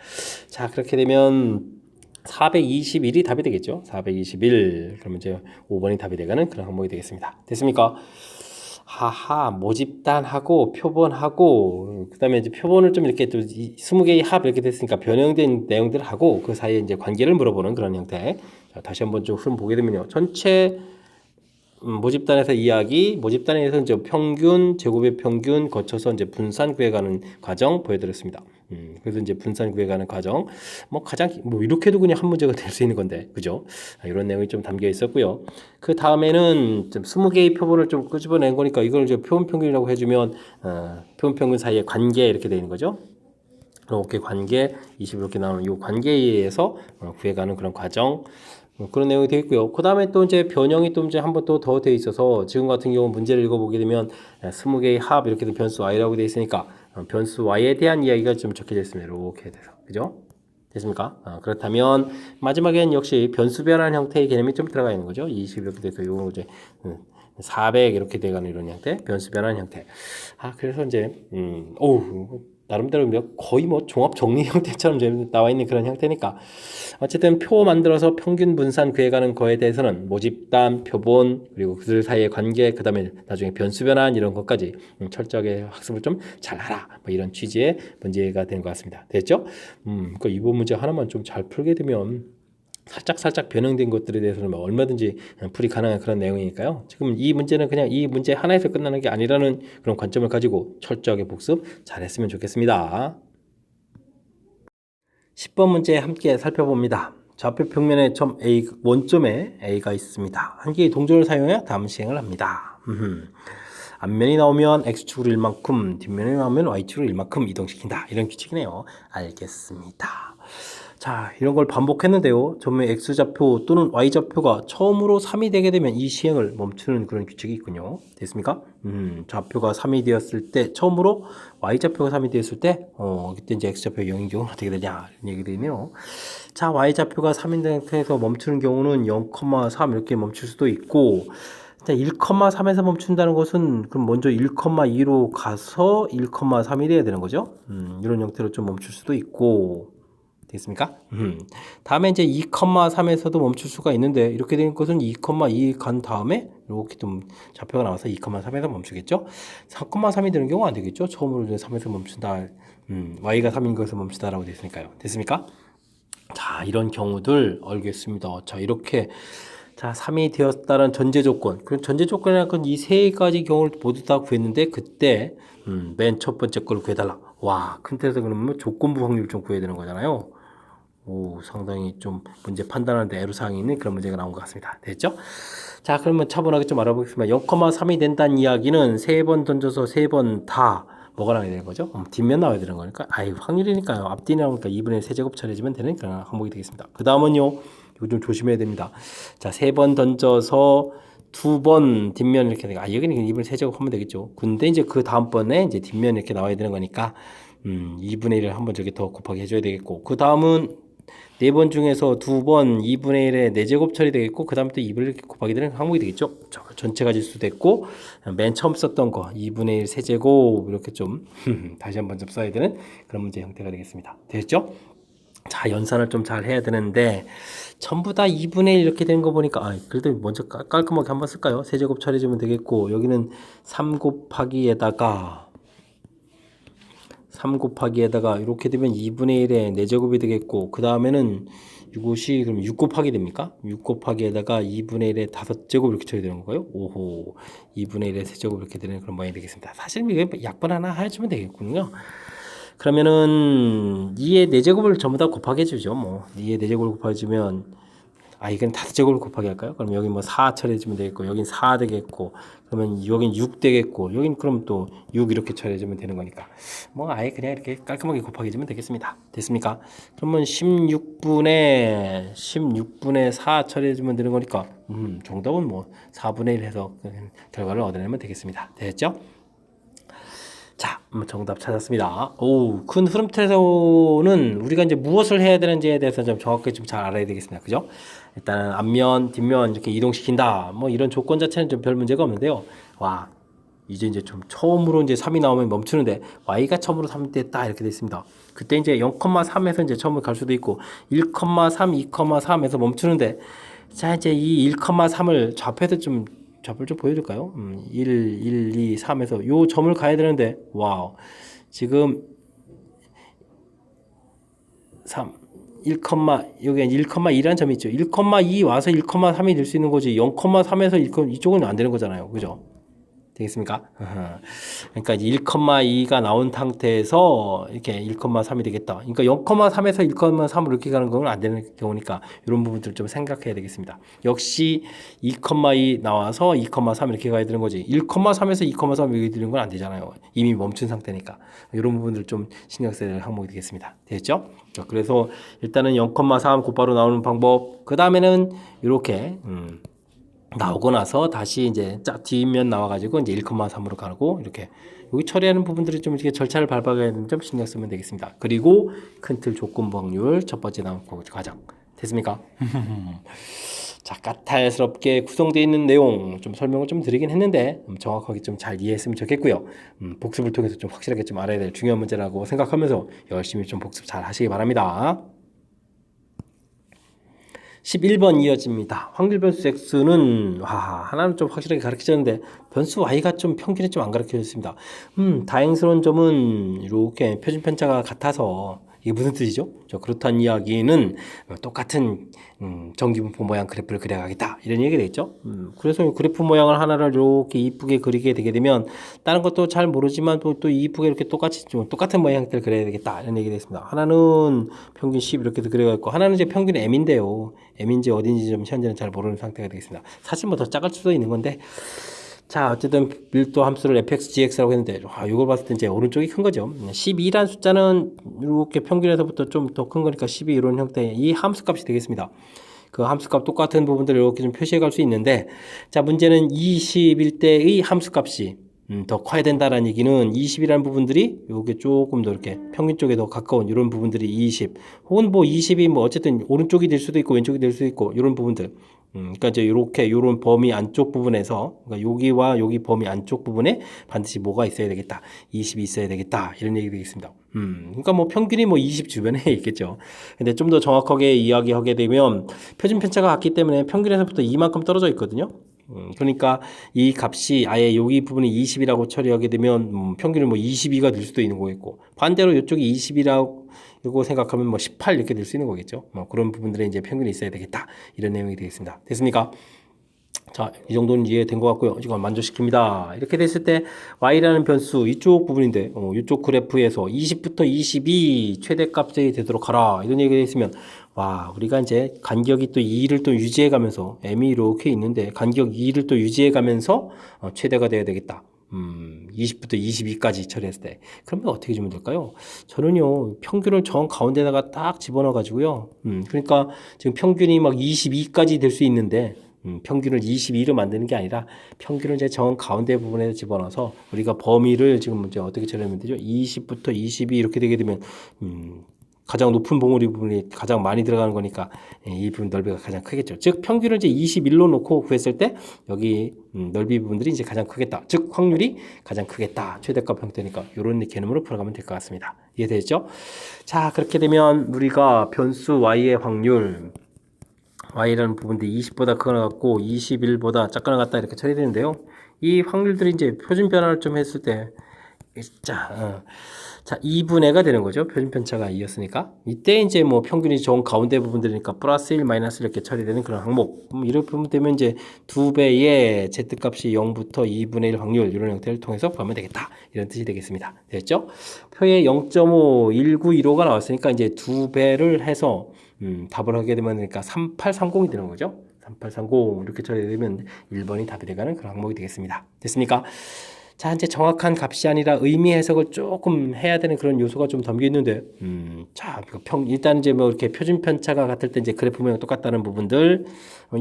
자, 그렇게 되면 421이 답이 되겠죠. 421. 그러면 이제 5번이 답이 되가는 그런 항목이 되겠습니다. 됐습니까? 하하, 모집단하고 표본하고 그다음에 이제 표본을 좀 이렇게 또 20개의 합 이렇게 됐으니까 변형된 내용들을 하고 그 사이에 이제 관계를 물어보는 그런 형태. 자, 다시 한번 좀 흐름 보게 되면요. 전체 모집단에서 이야기, 모집단에서 이제 평균, 제곱의 평균 거쳐서 이제 분산 구해가는 과정 보여드렸습니다. 그래서 이제 분산 구해가는 과정, 뭐 가장 뭐 이렇게도 그냥 한 문제가 될 수 있는 건데, 그죠? 이런 내용이 좀 담겨 있었고요. 그 다음에는 좀 20개의 표본을 좀 끄집어낸 거니까 이걸 이제 표본 평균이라고 해주면 표본 평균 사이의 관계 이렇게 되는 거죠. 이렇게 관계 20 이렇게 나오는 이 관계에 의해서 구해가는 그런 과정. 그런 내용이 되어 있고요. 그 다음에 또 이제 변형이 또 이제 한 번 또 더 되어 있어서 지금 같은 경우 문제를 읽어보게 되면 20개의 합 이렇게 된 변수 y라고 되어 있으니까 변수 y에 대한 이야기가 좀 적혀져 있습니다. 이렇게 돼서 그죠? 됐습니까? 그렇다면 마지막엔 역시 변수 변환 형태의 개념이 좀 들어가 있는 거죠. 20 이렇게 돼서 요거 이제 400 이렇게 돼가는 이런 형태, 변수 변환 형태. 그래서 이제 나름대로 거의 뭐 종합 정리 형태처럼 나와 있는 그런 형태니까 어쨌든 표 만들어서 평균 분산 구해가는 거에 대해서는 모집단, 표본 그리고 그들 사이의 관계 그 다음에 나중에 변수 변환 이런 것까지 철저하게 학습을 좀 잘하라 뭐 이런 취지의 문제가 된 것 같습니다. 됐죠? 그 이번 문제 하나만 좀 잘 풀게 되면 살짝 변형된 것들에 대해서는 뭐 얼마든지 풀이 가능한 그런 내용이니까요. 지금 이 문제는 그냥 이 문제 하나에서 끝나는 게 아니라는 그런 관점을 가지고 철저하게 복습 잘했으면 좋겠습니다. 10번 문제 함께 살펴봅니다. 좌표 평면에 점 A, 원점에 A가 있습니다. 한 개의 동전을 사용해 다음 시행을 합니다. 앞면이 나오면 X축으로 1만큼, 뒷면이 나오면 Y축으로 1만큼 이동시킨다. 이런 규칙이네요. 알겠습니다. 자, 이런 걸 반복했는데요. 점의 X좌표 또는 Y좌표가 처음으로 3이 되게 되면 이 시행을 멈추는 그런 규칙이 있군요. 됐습니까? 좌표가 3이 되었을 때, 처음으로 Y좌표가 3이 되었을 때, 그때 이제 X좌표가 0인 경우는 어떻게 되냐, 이런 얘기 되네요. 자, Y좌표가 3인 상태에서 멈추는 경우는 0,3 이렇게 멈출 수도 있고, 1,3에서 멈춘다는 것은 그럼 먼저 1,2로 가서 1,3이 돼야 되는 거죠. 이런 형태로 좀 멈출 수도 있고, 되겠습니까? 다음에 이제 2,3에서도 멈출 수가 있는데 이렇게 된 것은 2,2 간 다음에 이렇게 좀 좌표가 나와서 2,3에서 멈추겠죠? 4,3이 되는 경우 안 되겠죠? 처음으로 이제 3에서 멈춘다. y가 3인 것에서 멈추다라고 되어 있으니까요. 됐습니까? 자, 이런 경우들 알겠습니다. 자, 이렇게 자, 3이 되었다는 전제 조건. 그 전제 조건이란 건 이 세 가지 경우를 모두 다 구했는데 그때 맨 첫 번째 걸 구해달라. 와, 큰 틀에서 그러면 조건부 확률 좀 구해야 되는 거잖아요. 상당히 좀 문제 판단하는데 애로사항이 있는 그런 문제가 나온 것 같습니다. 됐죠? 자, 그러면 차분하게 좀 알아보겠습니다. 0,3이 된다는 이야기는 3번 던져서 3번 다 뭐가 나와야 되는 거죠? 뒷면 나와야 되는 거니까 확률이니까요. 앞뒤 나오니까 2분의 세제곱 처리해주면 되는 그런 항목이 되겠습니다. 그 다음은요. 이거 좀 조심해야 됩니다. 자, 3번 던져서 2번 뒷면 이렇게 되니까 여기는 2분의 세제곱 하면 되겠죠. 근데 이제 그 다음번에 이제 뒷면 이렇게 나와야 되는 거니까 2분의 1을 한번 저기 더 곱하기 해줘야 되겠고 그 다음은 4번 중에서 2번 2분의 1에 4제곱 처리되겠고 그 다음 또 2분의 1 곱하기 되는 항목이 되겠죠. 전체가 질수 됐고 맨 처음 썼던 거 2분의 1 세제곱 이렇게 좀 다시 한번 좀 써야 되는 그런 문제 형태가 되겠습니다. 됐죠? 자, 연산을 좀 잘 해야 되는데 전부 다 2분의 1 이렇게 된 거 보니까 그래도 먼저 깔끔하게 한번 쓸까요? 세제곱 처리해주면 되겠고 여기는 3 곱하기에다가 이렇게 되면 2분의 1에 4제곱이 되겠고 그 다음에는 이것이 그럼 6 곱하기 됩니까? 6 곱하기에다가 2분의 1에 5제곱 이렇게 쳐야 되는 건가요? 오호 2분의 1에 3제곱 이렇게 되는 그런 모양이 되겠습니다. 사실 이게 약분 하나 해주면 되겠군요. 그러면은 2의 4제곱을 전부 다 곱하게 해주죠. 뭐 2의 4제곱을 곱해주면 이건 5제곱을 곱하게 할까요? 그럼 여기 뭐 4 처리해주면 되겠고 여긴 4 되겠고 그러면 여긴 6 되겠고 여긴 그럼 또 6 이렇게 처리해주면 되는 거니까 뭐 아예 그냥 이렇게 깔끔하게 곱하게 해주면 되겠습니다. 됐습니까? 그러면 16분의 4 처리해주면 되는 거니까 정답은 뭐 4분의 1 해서 결과를 얻어내면 되겠습니다. 됐죠? 자, 정답 찾았습니다. 오, 큰 흐름틀에서는 우리가 이제 무엇을 해야 되는지에 대해서 좀 정확하게 좀 잘 알아야 되겠습니다. 그죠? 일단은 앞면, 뒷면 이렇게 이동시킨다. 뭐 이런 조건 자체는 좀 별 문제가 없는데요. 와, 이제 좀 처음으로 이제 3이 나오면 멈추는데 y가 처음으로 3 됐다 이렇게 됐습니다. 그때 이제 0,3에서 이제 처음으로 갈 수도 있고 1,3, 2,3에서 멈추는데 자, 이제 이 1,3을 좌표에서 좀 좌표를 좀 보여줄까요? 1, 2, 3에서 요 점을 가야 되는데 와우 지금 3 1, 여기 1,2라는 점이 있죠. 1,2 와서 1,3이 될 수 있는 거지 0,3에서 이쪽은 안 되는 거잖아요. 그죠? 되겠습니까? 그러니까 이제 1,2가 나온 상태에서 이렇게 1,3이 되겠다. 그러니까 0,3에서 1,3으로 이렇게 가는 건 안 되는 경우니까 이런 부분들 좀 생각해야 되겠습니다. 역시 2,2 나와서 2,3 이렇게 가야 되는 거지. 1,3에서 2,3 이렇게 되는 건 안 되잖아요. 이미 멈춘 상태니까. 이런 부분들 좀 신경 써야 될 항목이 되겠습니다. 됐죠? 그래서 일단은 0,3 곧바로 나오는 방법. 그 다음에는 이렇게 나오고 나서 다시 이제 뒷면 나와가지고 이제 1,3으로 가고 이렇게 여기 처리하는 부분들이 좀 이렇게 절차를 밟아가야 되는 점 신경 쓰면 되겠습니다. 그리고 큰 틀 조건부 확률 첫 번째 나온 과정 됐습니까? 자, 까탈스럽게 구성되어 있는 내용 좀 설명을 좀 드리긴 했는데 정확하게 좀 잘 이해했으면 좋겠고요. 복습을 통해서 좀 확실하게 좀 알아야 될 중요한 문제라고 생각하면서 열심히 좀 복습 잘 하시기 바랍니다. 11번 이어집니다. 확률 변수 x는 하나는 좀 확실하게 가르쳐졌는데 변수 y가 좀 평균에 좀 안 가르쳐졌습니다. 다행스러운 점은 이렇게 표준 편차가 같아서 이게 무슨 뜻이죠? 그렇다는 이야기는 똑같은 정기분포 모양 그래프를 그려가겠다 이런 얘기가 되겠죠. 그래서 그래프 모양을 하나를 이렇게 이쁘게 그리게 되게 되면 다른 것도 잘 모르지만 또 이쁘게 이렇게 똑같이 좀 똑같은 모양들 그려야 되겠다 이런 얘기가 되겠습니다. 하나는 평균 10 이렇게 그려가 있고 하나는 이제 평균 m인데요. m인지 어딘지 좀 현재는 잘 모르는 상태가 되겠습니다. 사실 뭐 더 작을 수도 있는 건데. 자, 어쨌든 밀도 함수를 fx, gx라고 했는데 이걸 봤을 때 이제 오른쪽이 큰 거죠. 12란 숫자는 이렇게 평균에서부터 좀 더 큰 거니까 12 이런 형태의 이 함수값이 되겠습니다. 그 함수값 똑같은 부분들을 이렇게 좀 표시해 갈 수 있는데 자, 문제는 21대의 함수값이 더 커야 된다라는 얘기는 20이라는 부분들이 요게 조금 더 이렇게 평균 쪽에 더 가까운 이런 부분들이 20 혹은 뭐 20이 뭐 어쨌든 오른쪽이 될 수도 있고 왼쪽이 될 수도 있고 이런 부분들 그러니까 이제 이렇게 요런 범위 안쪽 부분에서 그러니까 여기와 여기 범위 안쪽 부분에 반드시 뭐가 있어야 되겠다 20이 있어야 되겠다 이런 얘기 되겠습니다. 그러니까 뭐 평균이 뭐 20 주변에 있겠죠. 근데 좀 더 정확하게 이야기하게 되면 표준 편차가 같기 때문에 평균에서부터 이만큼 떨어져 있거든요. 그러니까 이 값이 아예 여기 부분이 20이라고 처리하게 되면 평균은 뭐 22가 될 수도 있는 거겠고 반대로 이쪽이 20이라고 생각하면 뭐 18 이렇게 될 수 있는 거겠죠. 뭐 그런 부분들에 이제 평균이 있어야 되겠다 이런 내용이 되겠습니다. 됐습니까? 자, 이 정도는 이해된 것 같고요. 이건 만족시킵니다. 이렇게 됐을 때 y라는 변수 이쪽 부분인데 이쪽 그래프에서 20부터 22 최대값이 되도록 하라 이런 얘기가 있으면 와 우리가 이제 간격이 또 2를 또 유지해 가면서 m이 이렇게 있는데 간격 2를 또 유지해 가면서 최대가 돼야 되겠다. 20부터 22까지 처리했을 때 그러면 어떻게 주면 될까요? 저는요 평균을 정 가운데다가 딱 집어넣어 가지고요 그러니까 지금 평균이 막 22까지 될 수 있는데 평균을 22로 만드는 게 아니라 평균을 이제 정 가운데 부분에 집어넣어서 우리가 범위를 지금 이제 어떻게 처리하면 되죠? 20부터 22 이렇게 되게 되면 가장 높은 봉우리 부분이 가장 많이 들어가는 거니까 이 부분 넓이가 가장 크겠죠. 즉 평균을 이제 21로 놓고 구했을 때 여기 넓이 부분들이 이제 가장 크겠다. 즉 확률이 가장 크겠다. 최대값 형태니까 이런 개념으로 풀어가면 될 것 같습니다. 이해되죠? 자 그렇게 되면 우리가 변수 y의 확률 y라는 부분들이 20보다 크거나 같고 21보다 작거나 같다 이렇게 처리되는데요. 이 확률들이 이제 표준 변화를 좀 했을 때 자, 2분의가 되는 거죠. 표준편차가 2였으니까. 이때 이제 뭐 평균이 정 가운데 부분들이니까 플러스 1, 마이너스 이렇게 처리되는 그런 항목. 이렇게 보면 되면 이제 2배의 z값이 0부터 2분의 1 확률 이런 형태를 통해서 구하면 되겠다. 이런 뜻이 되겠습니다. 됐죠? 표에 0.5, 1915가 나왔으니까 이제 2배를 해서 답을 하게 되면 그러니까 3830이 되는 거죠. 3830 이렇게 처리되면 1번이 답이 되가는 그런 항목이 되겠습니다. 됐습니까? 자, 이제 정확한 값이 아니라 의미 해석을 조금 해야 되는 그런 요소가 좀 담겨 있는데, 자, 일단 이제 뭐 이렇게 표준 편차가 같을 때 이제 그래프 모양 똑같다는 부분들,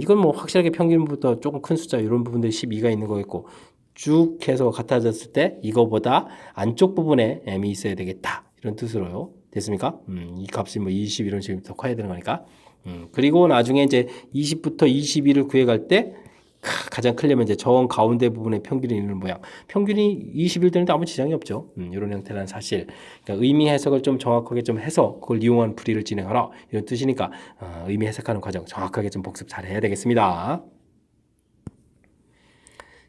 이건 뭐 확실하게 평균보다 조금 큰 숫자 이런 부분들이 12가 있는 거겠고, 쭉 해서 같아졌을 때 이거보다 안쪽 부분에 m이 있어야 되겠다 이런 뜻으로요. 됐습니까? 이 값이 뭐 20 이런 식으로 더 커야 되는 거니까. 그리고 나중에 이제 20부터 22를 구해갈 때 가장 크려면 이제 정 가운데 부분에 평균이 있는 모양. 평균이 21 되는데 아무 지장이 없죠. 이런 형태라는 사실. 그러니까 의미 해석을 좀 정확하게 좀 해서 그걸 이용한 풀이를 진행하라. 이런 뜻이니까 의미 해석하는 과정 정확하게 좀 복습 잘 해야 되겠습니다.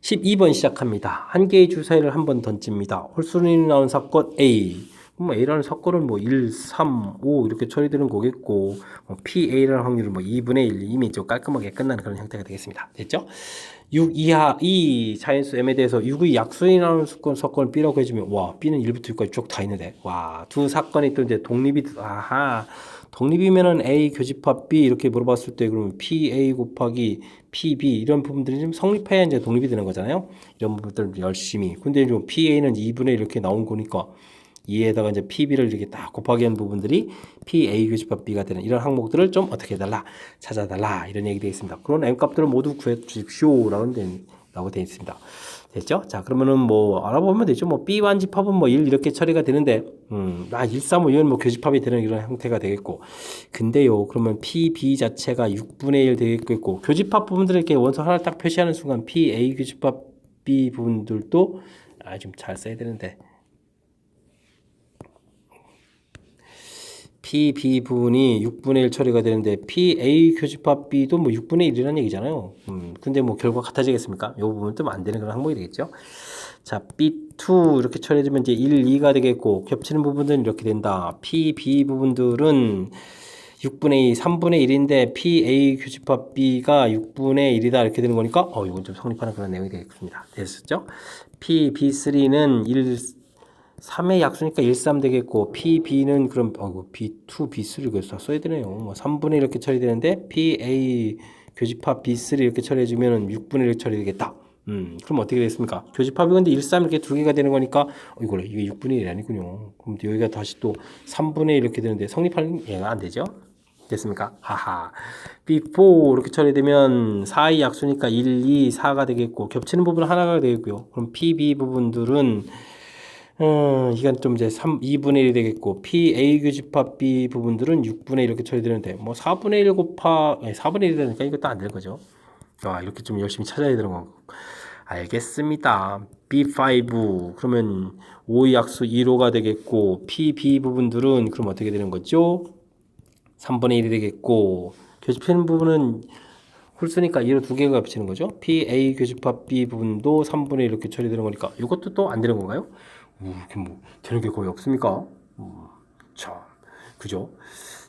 12번 시작합니다. 한 개의 주사위를 한 번 던집니다. 홀수론이 나온 사건 A. 뭐 A라는 사건은 뭐 1, 3, 5 이렇게 처리되는 거겠고 PA라는 확률은 뭐 2분의 1 이미 좀 깔끔하게 끝나는 그런 형태가 되겠습니다. 됐죠? 6 이하 이 자연수 M에 대해서 6의 약수이 나오는 사건을 B라고 해주면 와 B는 1부터 6까지 쭉 다 있는데 와 두 사건이 또 이제 독립이 아하 독립이면은 A 교집합 B 이렇게 물어봤을 때 그러면 PA 곱하기 PB 이런 부분들이 좀 성립해야 이제 독립이 되는 거잖아요. 이런 부분들 열심히. 근데 좀 PA는 2분의 이렇게 나온 거니까 2에다가 이제 PB를 이렇게 딱 곱하기 한 부분들이 PA 교집합 B가 되는 이런 항목들을 좀 어떻게 해달라 찾아달라 이런 얘기 되어 있습니다. 그런 M 값들을 모두 구해 주십시오 라고 되어 있습니다. 됐죠? 자, 그러면은 뭐 알아보면 되죠. 뭐 B1 집합은 뭐 1 이렇게 처리가 되는데 1, 3, 5 이건 뭐 교집합이 되는 이런 형태가 되겠고 근데요. 그러면 PB 자체가 6분의 1 되겠고 교집합 부분들을 이렇게 원소 하나를 딱 표시하는 순간 PA 교집합 B 부분들도 좀 잘 써야 되는데 PB 부분이 6분의 1 처리가 되는데 PA 교집합 B도 뭐 6분의 1이라는 얘기잖아요. 근데 뭐 결과 같아지겠습니까? 이 부분 뜨면 안 되는 그런 항목이 되겠죠. 자, B2 이렇게 처리해주면 이제 1, 2가 되겠고 겹치는 부분들은 이렇게 된다. PB 부분들은 6분의 2, 3분의 1인데 PA 교집합 B가 6분의 1이다 이렇게 되는 거니까 이건 좀 성립하는 그런 내용이 되겠습니다. 됐었죠? PB3는 1, 3의 약수니까 1, 3 되겠고 PB는 그럼 B2, B3 이거 다 써야 되네요. 뭐 3분의 1 이렇게 처리되는데 PA 교집합 B3 이렇게 처리해주면 6분의 1 처리되겠다. 그럼 어떻게 되겠습니까? 교집합이 근데 1, 3 이렇게 두 개가 되는 거니까 이게 6분의 1이 아니군요. 그럼 여기가 다시 또 3분의 1 이렇게 되는데 성립하는 얘가 안 되죠? 됐습니까? 하하. B4 이렇게 처리되면 4의 약수니까 1, 2, 4가 되겠고 겹치는 부분은 하나가 되겠고요. 그럼 PB 부분들은 이건 좀 이제 2분의 1이 되겠고 PA 교집합 B 부분들은 6분의 1 이렇게 처리되는데 뭐 4분의 1 4분의 1이 되니까 이것도 안 되는 거죠. 이렇게 좀 열심히 찾아야 되는 거. 알겠습니다. B5 그러면 5의 약수 1호가 되겠고 PB 부분들은 그럼 어떻게 되는 거죠? 3분의 1이 되겠고 교집하는 부분은 홀수니까 2로 두 개가 겹치는 거죠. PA 교집합 B 부분도 3분의 1 이렇게 처리되는 거니까 이것도 또 안 되는 건가요? 이렇게 뭐 되는 게 거의 없습니까? 참, 그죠?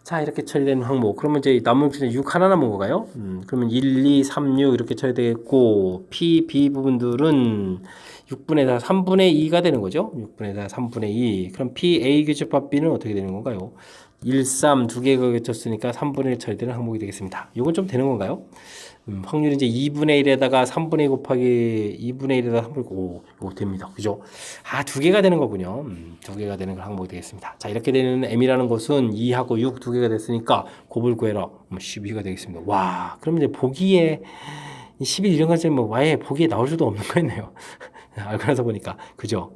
자, 이렇게 처리되는 항목. 그러면 이제 남은 6 하나 남은 건가요? 그러면 1, 2, 3, 6 이렇게 처리되겠고 P, B 부분들은 6분의 4, 3분의 2가 되는 거죠. 6분의 4, 3분의 2. 그럼 P, A 교집합 B는 어떻게 되는 건가요? 1, 3 두 개가 겹쳤으니까 3분의 1 처리되는 항목이 되겠습니다. 이건 좀 되는 건가요? 확률이 이제 2분의 1에다가 3분의 1 곱하기 2분의 1에다가 3분의 5 이거 됩니다. 그죠? 두 개가 되는 거군요. 두 개가 되는 항목이 되겠습니다. 자, 이렇게 되는 M이라는 것은 2하고 6 두 개가 됐으니까 곱을 구해라. 12가 되겠습니다. 와, 그럼 이제 보기에 11 이런 것은 뭐 아예 보기에 나올 수도 없는 거였네요. 알고 나서 보니까 그죠?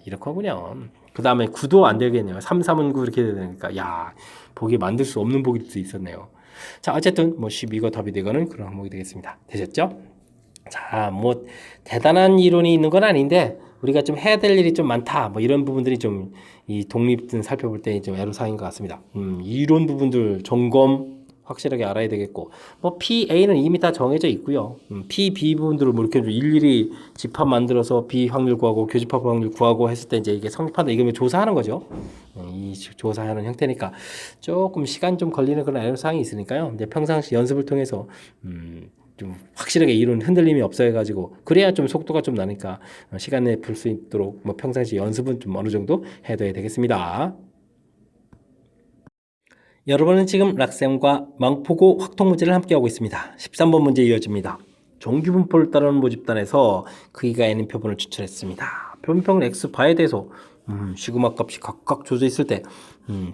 이렇게 하군요. 그 다음에 9도 안 되겠네요. 3, 3은 9 이렇게 되니까 야, 보기에 만들 수 없는 보기일 수 있었네요. 자, 어쨌든 뭐 12가 답이 되가는 그런 항목이 되겠습니다. 되셨죠? 자, 뭐 대단한 이론이 있는 건 아닌데 우리가 좀 해야 될 일이 좀 많다. 뭐 이런 부분들이 좀 이 독립든 살펴볼 때 좀 애로사항인 것 같습니다. 이론 부분들 점검 확실하게 알아야 되겠고, 뭐 PA는 이미 다 정해져 있고요. PB 부분들을 뭐 이렇게 일일이 집합 만들어서 B 확률 구하고 교집합 확률 구하고 했을 때 이제 이게 성립한다, 이거 조사하는 거죠. 이 조사하는 형태니까 조금 시간 좀 걸리는 그런 애로사항이 있으니까요. 이제 평상시 연습을 통해서 좀 확실하게 이론 흔들림이 없어가지고 그래야 좀 속도가 좀 나니까 시간 내에 풀 수 있도록 뭐 평상시 연습은 좀 어느 정도 해둬야 되겠습니다. 여러분은 지금 락셈과 망포고 확통 문제를 함께하고 있습니다. 13번 문제 이어집니다. 정규분포를 따르는 모집단에서 크기가 n인 표본을 추출했습니다. 표본평은 x바에 대해서 시그마 값이 각각 조져 있을 때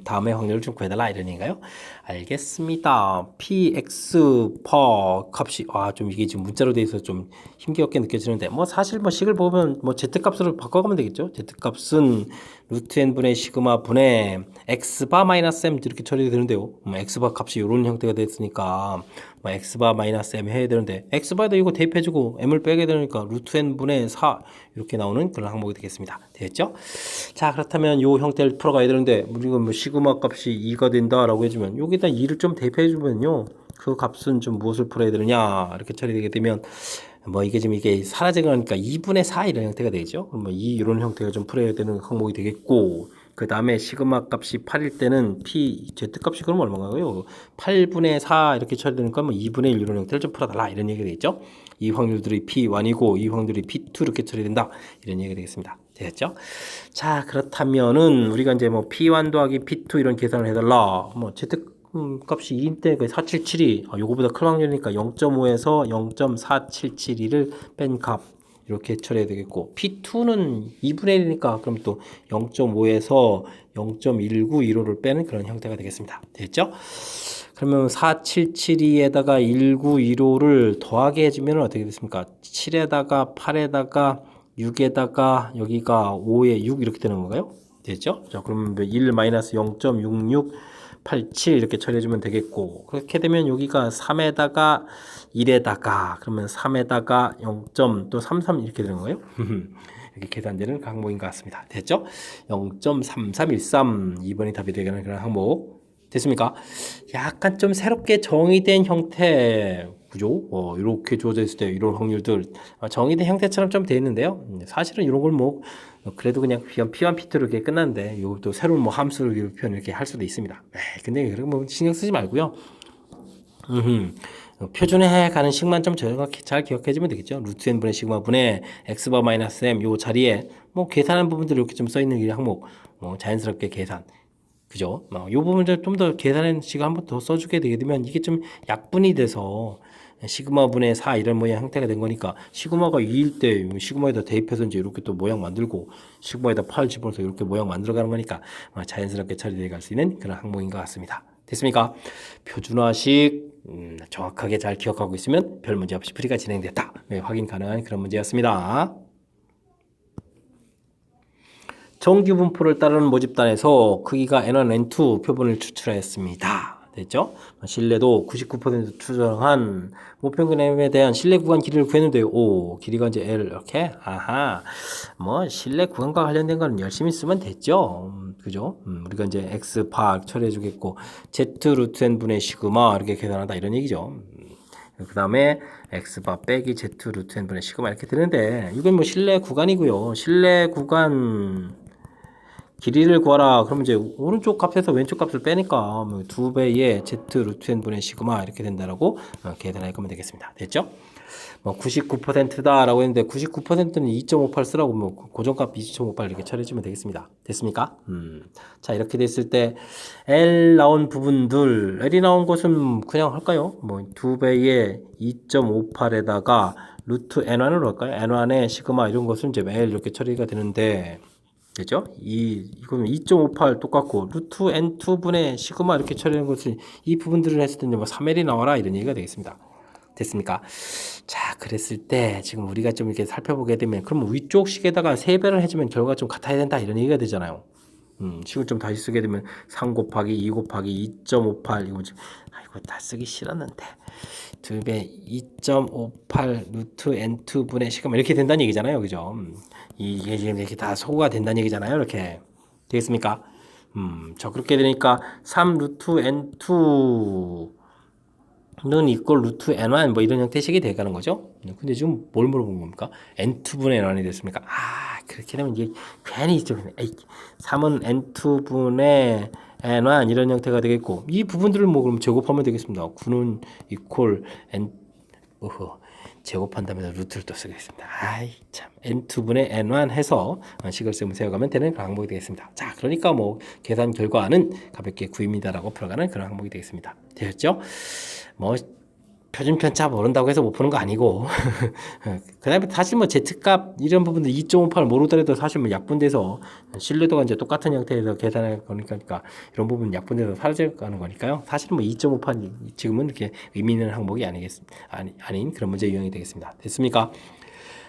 다음의 확률을 좀 구해달라 이런 얘기인가요? 알겠습니다. px per 값이 좀 이게 지금 문자로 돼 있어서 좀 힘겹게 느껴지는데 뭐 사실 뭐 식을 보면 뭐 z 값으로 바꿔가면 되겠죠. z 값은 루트 n분의 시그마 분의 x바 마이너스 m 이렇게 처리가 되는데요. x바 값이 이런 형태가 됐으니까 뭐 x바 마이너스 m 해야 되는데 x바에다 이거 대입해주고 m을 빼게 되니까 루트 n분의 4 이렇게 나오는 그런 항목이 되겠습니다. 되겠죠? 자, 그렇다면 이 형태를 풀어가야 되는데 우리가 뭐 시그마 값이 2가 된다라고 해주면 여기다 2를 좀 대입해주면요, 그 값은 좀 무엇을 풀어야 되느냐 이렇게 처리되게 되면 뭐 이게 지금 이게 사라지고 나니까 2분의 4 이런 형태가 되죠. 그럼 뭐 이런 형태가 좀 풀어야 되는 항목이 되겠고, 그 다음에 시그마 값이 8일 때는 p z 값이 그럼 얼마인가요? 8분의 4 이렇게 처리되니까 뭐 2분의 1 이런 형태를 좀 풀어달라 이런 얘기가 되겠죠. 이 확률들이 p1이고 이 확률이 p2 이렇게 처리된다 이런 얘기가 되겠습니다. 되겠죠? 자, 그렇다면은 우리가 이제 뭐 p1 더하기 p2 이런 계산을 해달라. 뭐 z 값이 2인 때 477이 요거보다 큰 확률이니까 0.5에서 0.4772를 뺀 값 이렇게 처리해야 되겠고, P2는 2분의 1이니까 그럼 또 0.5에서 0.1915를 빼는 그런 형태가 되겠습니다. 됐죠? 그러면 4772에다가 1915를 더하게 해주면 어떻게 됐습니까? 7에다가 8에다가 6에다가 여기가 5에 6 이렇게 되는 건가요? 됐죠? 자, 그러면 1 마이너스 0.66 87 이렇게 처리해주면 되겠고, 그렇게 되면 여기가 3에다가 1에다가 그러면 3에다가 0. 또 33 이렇게 되는 거예요. 이렇게 계산되는 항목인 것 같습니다. 됐죠? 0.3313 2번이 답이 되는 그런 항목 됐습니까? 약간 좀 새롭게 정의된 형태 그죠? 이렇게 주어져 있을 때 이런 확률들 정의된 형태처럼 좀 돼 있는데요. 사실은 이런 걸 뭐 그래도 그냥 P1, P2 이렇게 끝났는데 이것도 새로운 뭐 함수를 표현 이렇게 할 수도 있습니다. 근데 그런 뭐 신경 쓰지 말고요. 표준해 가는 식만 좀 정확히 잘 기억해주면 되겠죠. 루트 n분의 시그마 분의 x바 마이너스 m 요 자리에 뭐 계산한 부분들 이렇게 좀 써 있는 이 항목 자연스럽게 계산. 그죠? 요 부분들 좀 더 계산한 식을 한번 더 써주게 되게 되면 이게 좀 약분이 돼서 시그마 분의 4 이런 모양 형태가 된 거니까 시그마가 2일 때 시그마에다 대입해서 이제 이렇게 또 모양 만들고 시그마에다 8 집어서 이렇게 모양 만들어 가는 거니까 자연스럽게 처리되어 갈 수 있는 그런 항목인 것 같습니다. 됐습니까? 표준화식 정확하게 잘 기억하고 있으면 별 문제 없이 풀이가 진행됐다. 확인 가능한 그런 문제였습니다. 정규 분포를 따르는 모집단에서 크기가 n1, n2 표본을 추출하였습니다. 됐죠? 신뢰도 99% 추정한 모평균에 대한 신뢰 구간 길이를 구했는데요. 길이가 이제 L 이렇게. 뭐 신뢰 구간과 관련된 거는 열심히 쓰면 됐죠. 그죠? 우리가 이제 X 바 처리해 주겠고 Z 루트 N 분의 시그마 이렇게 계산한다 이런 얘기죠. 그 다음에 X바 빼기 Z 루트 N분의 시그마 이렇게 되는데 이건 뭐 신뢰 구간이고요. 신뢰 구간 길이를 구하라. 그러면 이제 오른쪽 값에서 왼쪽 값을 빼니까 2배의 Z 루트 n분의 시그마 이렇게 된다라고 계산할 거면 되겠습니다. 됐죠? 99%다라고 했는데 99%는 2.58 쓰라고 고정값 2.58 이렇게 처리해주면 되겠습니다. 됐습니까? 자, 이렇게 됐을 때 L 나온 부분들, L이 나온 것은 그냥 할까요? 2배의 2.58에다가 루트 N1으로 할까요? N1의 시그마 이런 것은 이제 L 이렇게 처리가 되는데 됐죠? 이거는 2.58 똑같고 루트 n2분의 시그마 이렇게 처리하는 것을 이 부분들을 했을 때는 3L이 나와라 이런 얘기가 되겠습니다. 됐습니까? 자, 그랬을 때 지금 우리가 좀 이렇게 살펴보게 되면 그럼 위쪽 식에다가 3배를 해주면 결과가 좀 같아야 된다 이런 얘기가 되잖아요. 식을 좀 다시 쓰게 되면 3 곱하기 2 곱하기 2.58 이거 다 쓰기 싫었는데 2배 2.58 루트 n2분의 시그마 이렇게 된다는 얘기잖아요. 그죠? 이게 지금 이렇게 다 소거가 된다는 얘기잖아요. 이렇게 되겠습니까? 자, 그렇게 되니까 3 루트 n2 는 이꼴 루트 n1 뭐 이런 형태식이 돼가는 거죠. 근데 지금 뭘 물어본 겁니까? n2분의 n1이 됐습니까? 그렇게 되면 이제 괜히 좀 3은 n2분의 n1 이런 형태가 되겠고 이 부분들을 뭐 그럼 제곱하면 되겠습니다. 9는 이꼴 n 제곱한 다음에 루트를 또 쓰겠습니다. 참 n2분의 n1 해서 시글셈을 세워가면 되는 그런 항목이 되겠습니다. 자, 그러니까 뭐 계산 결과는 가볍게 9입니다라고 풀어가는 그런 항목이 되겠습니다. 되셨죠? 뭐 표준 편차 모른다고 해서 못 푸는 거 아니고 그 다음에 사실 뭐 Z값 이런 부분들 2.58 모르더라도 사실 뭐 약분돼서 신뢰도가 이제 똑같은 형태에서 계산할 거니까 이런 부분 약분돼서 사라져 가는 거니까요. 사실 뭐 2.58 지금은 이렇게 의미 있는 항목이 아닌 그런 문제 유형이 되겠습니다. 됐습니까?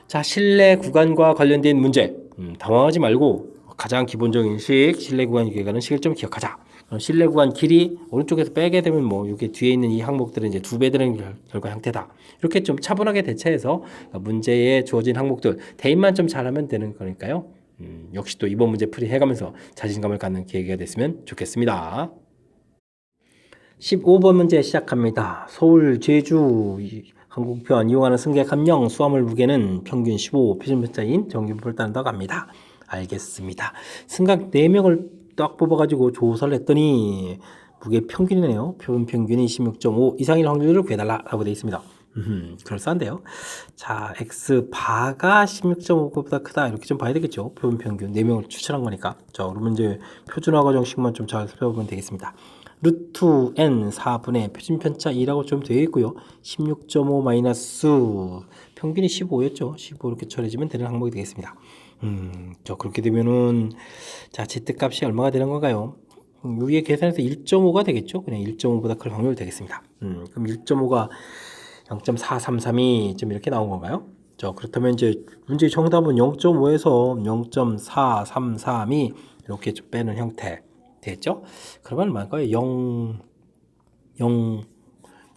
자, 실내 구간과 관련된 문제 당황하지 말고 가장 기본적인 식 실내 구간 기억하는 식을 좀 기억하자. 실내 구간 길이 오른쪽에서 빼게 되면 뭐 이게 뒤에 있는 이 항목들은 이제 2배 되는 결과 형태다. 이렇게 좀 차분하게 대처해서 문제에 주어진 항목들 대입만 좀 잘하면 되는 거니까요. 역시 또 이번 문제 풀이 해가면서 자신감을 갖는 계기가 됐으면 좋겠습니다. 15번 문제 시작합니다. 서울, 제주 항공편 이용하는 승객 1명 수화물 무게는 평균 15 표준편차인 정규분포를 따른다고 합니다. 알겠습니다. 승객 4명을 딱 뽑아가지고 조사를 했더니 무게 평균이네요. 표준 평균이 16.5 이상일 확률을 구해달라고 되어 있습니다. 그럴싸한데요. 자, X바가 16.5보다 크다 이렇게 좀 봐야 되겠죠. 표준 평균 4명을 추천한 거니까. 자, 그러면 이제 표준화 과정식만 좀 잘 살펴보면 되겠습니다. 루트 n 4분의 표준편차 2라고 좀 되어 있고요. 16.5 마이너스 평균이 15였죠. 15 이렇게 처리해주면 되는 항목이 되겠습니다. 저 그렇게 되면은 자 Z값이 얼마가 되는 건가요? 위에 계산해서 1.5가 되겠죠. 그냥 1.5보다 클 확률 되겠습니다. 그럼 1.5가 0.433이 좀 이렇게 나온 건가요? 자 그렇다면 이제 문제 정답은 0.5에서 0.433이 이렇게 좀 빼는 형태 되겠죠? 그러면 뭘까요?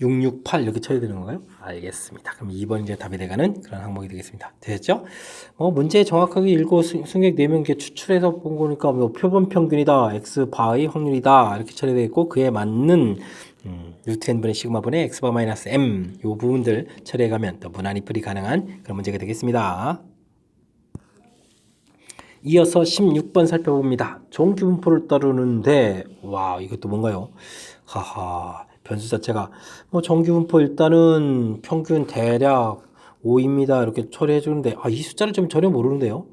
668 이렇게 쳐야 되는 건가요? 알겠습니다. 그럼 2번 이제 답이 돼가는 그런 항목이 되겠습니다. 되셨죠? 문제 정확하게 읽고 승객 4명 이렇게 추출해서 본 거니까 뭐 표본 평균이다, x 바의 확률이다 이렇게 처리되겠고 그에 맞는 루트 n분의 시그마분의 x 바 마이너스 m 이 부분들 처리해가면 또 무난히 풀이 가능한 그런 문제가 되겠습니다. 이어서 16번 살펴봅니다. 정규분포를 따르는데 와 이것도 뭔가요? 하하 변수 자체가 뭐 정규분포 일단은 평균 대략 5입니다 이렇게 처리해 주는데 이 숫자를 좀 전혀 모르는데요.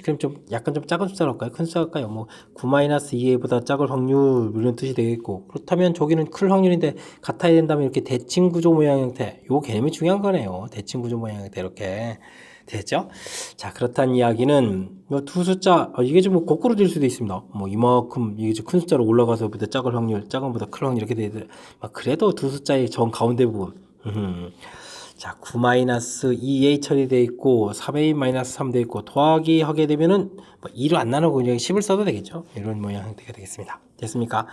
그럼 좀 약간 좀 작은 숫자로 할까요? 큰 숫자 할까요? 뭐 9-2보다 작을 확률 이런 뜻이 되겠고 그렇다면 저기는 클 확률인데 같아야 된다면 이렇게 대칭 구조 모양 형태 요 개념이 중요한 거네요. 대칭 구조 모양 형태 이렇게 됐죠? 자 그렇다는 이야기는 두 숫자 이게 좀 뭐 거꾸로 될 수도 있습니다. 뭐 이만큼 이게 좀 큰 숫자로 올라가서 보다 작을 확률 작은 보다 큰 확률 이렇게 되는데 그래도 두 숫자의 정 가운데 부분 자 9-2a 처리되어 있고 3a-3 되어 있고 더하기 하게 되면은 2로 안 나누고 그냥 10을 써도 되겠죠. 이런 모양 형태가 되겠습니다. 됐습니까?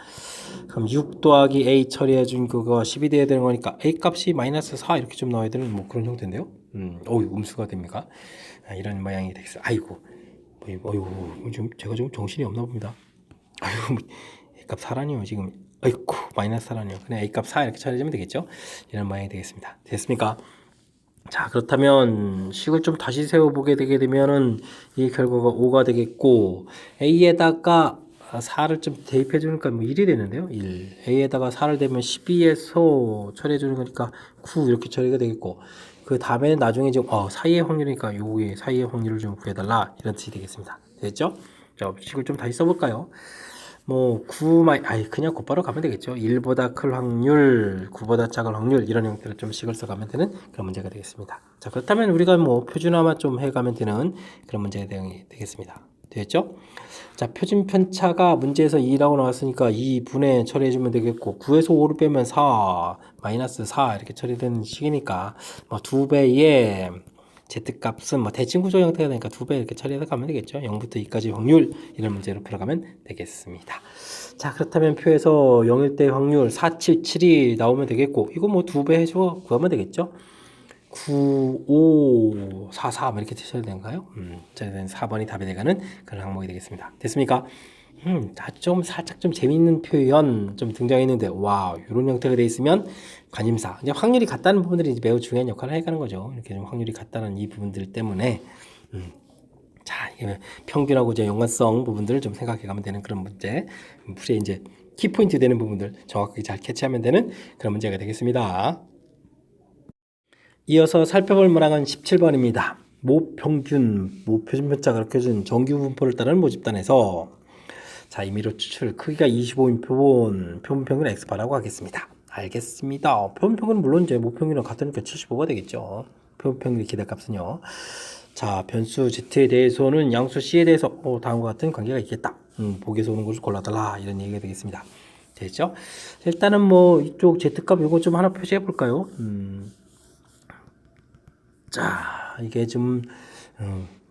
그럼 6 더하기 a 처리해 준 그거 10이 돼야 되는 거니까 a 값이 -4 이렇게 좀 나와야 되는 뭐 그런 형태인데요. 음수가 됩니까? 이런 모양이 되겠어요. 아이고 좀 제가 좀 정신이 없나 봅니다. 아이고 a 값 4라니요 지금. 아이고 -4라니요. 그냥 a 값 4 이렇게 처리하면 되겠죠. 이런 모양이 되겠습니다. 됐습니까? 자 그렇다면 식을 좀 다시 세워보게 되게 되면은 이 결과가 5가 되겠고 a에다가 4를 좀 대입해 주니까 뭐 1이 되는데요. 1 a에다가 4를 대면 12에서 처리해 주는 거니까 9 이렇게 처리가 되겠고 그 다음에 나중에 좀 사이의 확률이니까 요게 사이의 확률을 좀 구해달라 이런 뜻이 되겠습니다. 됐죠? 자 식을 좀 다시 써볼까요? 뭐 9, 그냥 곧바로 가면 되겠죠. 1보다 클 확률, 9보다 작은 확률 이런 형태로 좀 식을 써가면 되는 그런 문제가 되겠습니다. 자 그렇다면 우리가 뭐 표준화만 좀 해가면 되는 그런 문제가 되겠습니다. 되겠죠? 자 표준 편차가 문제에서 2라고 나왔으니까 2분의 처리해주면 되겠고 9에서 5를 빼면 4, -4 이렇게 처리되는 식이니까 뭐 2배의 Z값은 뭐 대칭 구조 형태가 되니까 2배 이렇게 처리해서 가면 되겠죠. 0부터 2까지 확률 이런 문제로 풀어가면 되겠습니다. 자 그렇다면 표에서 0일 때 확률 477이 나오면 되겠고 이거 뭐 2배 해서 구하면 되겠죠. 9, 5, 4, 4 이렇게 되셔야 되는가요? 저희는 4번이 답이 돼가는 그런 항목이 되겠습니다. 됐습니까? 아주 좀 살짝 좀 재밌는 표현 좀 등장했는데, 와, 이런 형태가 돼 있으면 관심사. 이제 확률이 같다는 부분들이 이제 매우 중요한 역할을 해가는 거죠. 이렇게 좀 확률이 같다는 이 부분들 때문에, 자, 이게 평균하고 이제 연관성 부분들을 좀 생각해가면 되는 그런 문제. 풀이에 이제 키포인트 되는 부분들 정확하게 잘 캐치하면 되는 그런 문제가 되겠습니다. 이어서 살펴볼 문항은 17번입니다. 모평균, 모표준변자 가르쳐준 정규분포를 따르는 모집단에서 자, 임의로 추출 크기가 25인 표본 평균 x바라고 하겠습니다. 알겠습니다. 표본 평균은 물론 이제 모평균이랑 같으니까 75가 되겠죠. 표본 평균의 기대값은요. 자, 변수 z에 대해서는 양수 c에 대해서 다음과 같은 관계가 있겠다. 보기에서 오는 것을 골라달라 이런 얘기가 되겠습니다. 됐죠? 일단은 뭐 이쪽 z값 이거 좀 하나 표시해 볼까요? 자, 이게 좀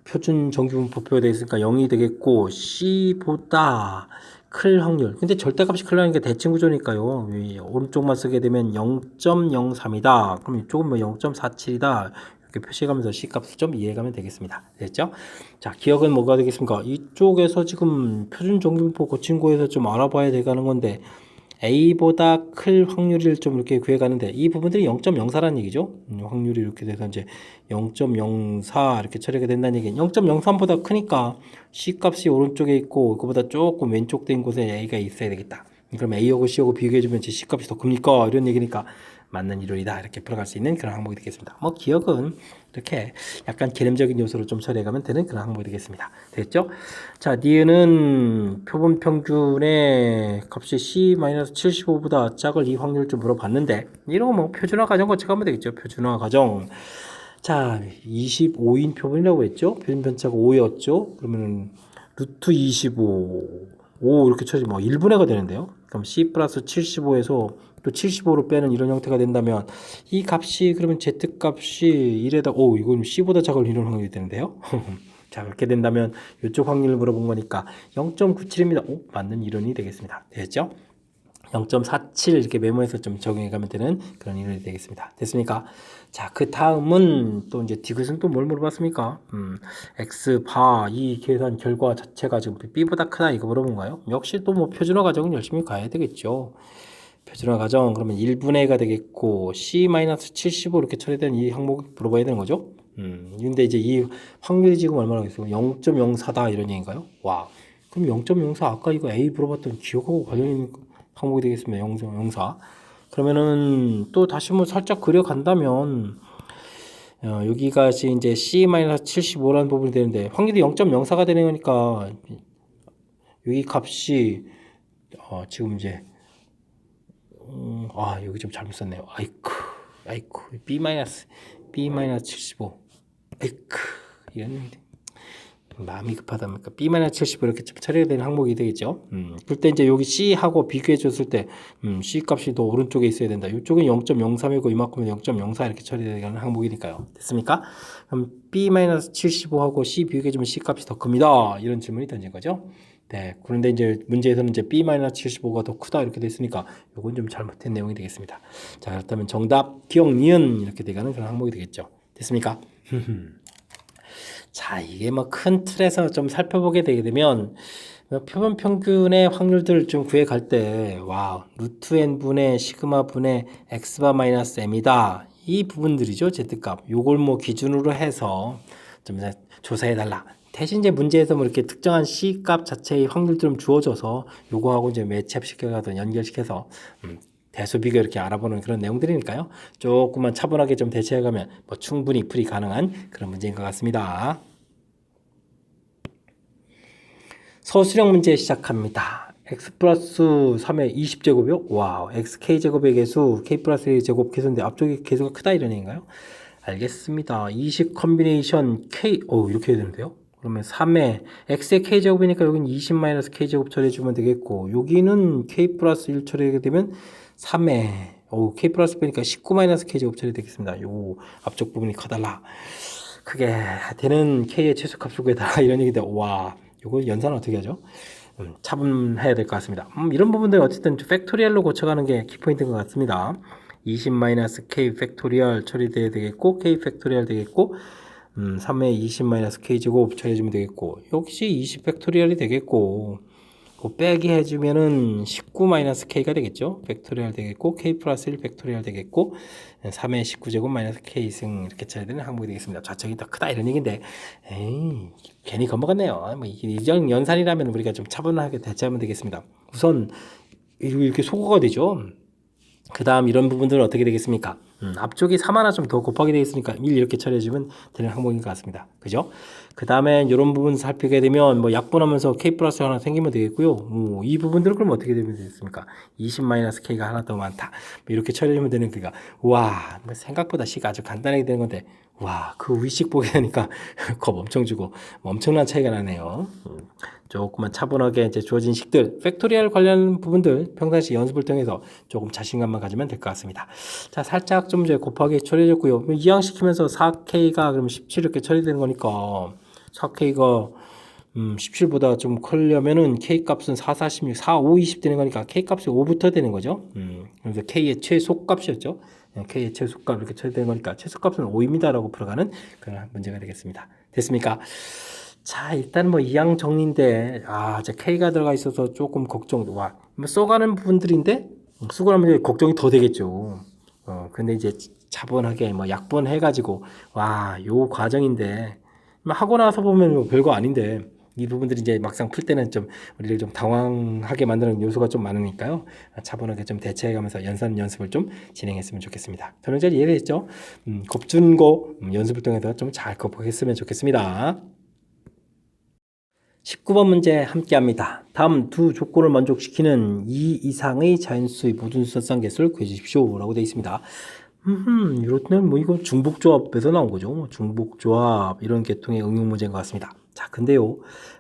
표준 정규분포표가 되어 있으니까 0이 되겠고 C보다 클 확률. 근데 절대값이 클라는 게 대칭 구조니까요. 오른쪽만 쓰게 되면 0.03이다. 그럼 이쪽은 뭐 0.47이다. 이렇게 표시해가면서 C값을 좀 이해가면 되겠습니다. 됐죠? 자, 기억은 뭐가 되겠습니까? 이쪽에서 지금 표준 정규분포 고친 거에서 좀 알아봐야 되는 건데 A보다 클 확률을 좀 이렇게 구해가는데 이 부분들이 0.04라는 얘기죠. 확률이 이렇게 돼서 이제 0.04 이렇게 처리가 된다는 얘기는 0.03보다 크니까 C 값이 오른쪽에 있고 그거보다 조금 왼쪽 된 곳에 A가 있어야 되겠다. 그럼 A하고 C하고 비교해주면 C 값이 더 큽니까? 이런 얘기니까 맞는 이론이다. 이렇게 풀어갈 수 있는 그런 항목이 되겠습니다. 뭐 기억은 이렇게 약간 개념적인 요소로 좀 처리해가면 되는 그런 항목이 되겠습니다. 됐죠? 자, 니은은 표본 평균의 값이 C-75보다 작을 이 확률을 좀 물어봤는데 이런 거 뭐 표준화 과정 거쳐가면 되겠죠. 표준화 과정. 자, 25인 표본이라고 했죠. 표준 편차가 5였죠. 그러면은 루트 25, 5 이렇게 쳐지면 1분의가 되는데요. 그럼 C 플러스 75에서 또 75로 빼는 이런 형태가 된다면 이 값이 그러면 Z 값이 1에다 이건 C보다 작을 이런 확률이 되는데요. 자, 그렇게 된다면 이쪽 확률을 물어본 거니까 0.97입니다. 맞는 이론이 되겠습니다. 됐죠? 0.47 이렇게 메모해서 좀 적용해 가면 되는 그런 이론이 되겠습니다. 됐습니까? 자, 그 다음은 또 이제 디귿은 또 뭘 물어봤습니까? X바 이 계산 결과 자체가 지금 B보다 크다 이거 물어본 거예요. 역시 또 뭐 표준화 과정은 열심히 가야 되겠죠. 표준화 과정 그러면 1분의가 되겠고 C-75 이렇게 처리된 이 항목 물어봐야 되는 거죠. 근데 이제 이 확률이 지금 얼마나 있어요? 0.04다 이런 얘기인가요? 와, 그럼 0.04 아까 이거 A 물어봤던 기억하고 관련 있는 항목이 되겠습니다. 0.04. 그러면은 또 다시 뭐 살짝 그려간다면 여기가 이제 C-75라는 부분이 되는데 확률이 0.04가 되는 거니까 여기 값이 지금 이제 여기 좀 잘못 썼네요. 아이쿠 B-75 아이쿠 이런 마음이 급하다니까 B-75 이렇게 좀 처리가 되는 항목이 되겠죠. 그때 이제 여기 C하고 비교해 줬을 때 C 값이 더 오른쪽에 있어야 된다. 이쪽은 0.03이고 이만큼은 0.04 이렇게 처리되는 항목이니까요. 됐습니까? 그럼 B-75하고 C 비교해 주면 C 값이 더 큽니다. 이런 질문이 던진 거죠. 네. 그런데 이제 문제에서는 이제 B-75가 더 크다 이렇게 됐으니까 이건 좀 잘못된 내용이 되겠습니다. 자, 그렇다면 정답 기억 니은 이렇게 돼가는 그런 항목이 되겠죠. 됐습니까? 자, 이게 뭐 큰 틀에서 좀 살펴보게 되게 되면 표본 평균의 확률들을 좀 구해 갈 때, 루트 n분의 시그마 분의 x바 마이너스 m이다. 이 부분들이죠, z값. 요걸 뭐 기준으로 해서 좀 조사해 달라. 대신 이제 문제에서 뭐 이렇게 특정한 c 값 자체의 확률들을 주어져서 요거하고 이제 매치업시켜가든 연결시켜서 대수 비교 이렇게 알아보는 그런 내용들이니까요. 조금만 차분하게 좀 대처해가면 뭐 충분히 풀이 가능한 그런 문제인 것 같습니다. 서술형 문제 시작합니다. x 플러스 3의 20제곱이요? 와우, xk제곱의 개수, k 플러스 1제곱 개수인데 앞쪽에 개수가 크다 이런 얘기인가요? 알겠습니다. 20 컨비네이션 k, 이렇게 해야 되는데요? 그러면 3의 x의 k제곱이니까 여기는 20 마이너스 k제곱 처리해주면 되겠고 여기는 k 플러스 1 처리하게 되면 3의 k 플러스 B니까 19 마이너스 k제곱 처리되겠습니다. 요 앞쪽 부분이 커달라. 크게 되는 k의 최소값을 구해달라 이런 얘기인데 와, 요거 연산은 어떻게 하죠? 차분해야 될 것 같습니다. 이런 부분들 어쨌든 팩토리얼로 고쳐가는 게 키포인트인 것 같습니다. 20-k 팩토리얼 처리돼야 되겠고 k 팩토리얼 되겠고 3의 20-k 제곱 처리해주면 되겠고 역시 20 팩토리얼이 되겠고 그 빼기 해주면은 19-k가 되겠죠. 팩토리얼 되겠고 k 플러스 1 팩토리얼 되겠고 3의 19제곱 마이너스 k승 이렇게 쳐야 되는 항목이 되겠습니다. 좌측이 더 크다 이런 얘기인데 에이 괜히 겁먹었네요. 뭐 이정 연산이라면 우리가 좀 차분하게 대처하면 되겠습니다. 우선 이렇게 소거가 되죠. 그 다음 이런 부분들은 어떻게 되겠습니까? 앞쪽이 3 하나 좀 더 곱하게 되어 있으니까 1 이렇게 처리해주면 되는 항목인 것 같습니다. 그죠? 그 다음에 이런 부분 살피게 되면 뭐 약분하면서 k 플러스 하나 생기면 되겠고요. 이 부분들은 그럼 어떻게 되면 되겠습니까? 20-k가 하나 더 많다. 뭐 이렇게 처리해주면 되는 그가 와 생각보다 시가 아주 간단하게 되는 건데 와 그 위식 보게 되니까 겁 엄청 주고 엄청난 차이가 나네요. 조금만 차분하게 이제 주어진 식들, 팩토리얼 관련 부분들 평상시 연습을 통해서 조금 자신감만 가지면 될 것 같습니다. 자, 살짝 좀 이제 곱하기 처리해줬고요. 이항시키면서 4K가 그럼 17 이렇게 처리되는 거니까 4K가 17보다 좀 크려면은 K 값은 4, 46, 4, 5, 20 되는 거니까 K 값이 5부터 되는 거죠. 그래서 K의 최소값이었죠. K의 최소값 이렇게 처리되는 거니까 최소값은 5입니다라고 풀어가는 그런 문제가 되겠습니다. 됐습니까? 자, 일단 뭐 이항 정리인데 이제 K가 들어가 있어서 조금 걱정. 와, 뭐 써가는 부분들인데 쓰고 나면 걱정이 더 되겠죠. 근데 이제 차분하게 뭐 약분해가지고 요 과정인데 뭐 하고 나서 보면 뭐 별거 아닌데 이 부분들이 이제 막상 풀 때는 좀 우리를 좀 당황하게 만드는 요소가 좀 많으니까요. 차분하게 좀 대처해가면서 연습을 좀 진행했으면 좋겠습니다. 저는 이제 이해했죠? 곱준고 연습을 통해서 좀 잘克服했으면 좋겠습니다. 19번 문제 함께합니다. 다음 두 조건을 만족시키는 2 이상의 자연수의 모든 수선상 개수를 구해주십시오 라고 되어 있습니다. 이렇다면 뭐 이거 중복조합에서 나온 거죠. 뭐 중복조합 이런 계통의 응용 문제인 것 같습니다. 자, 근데요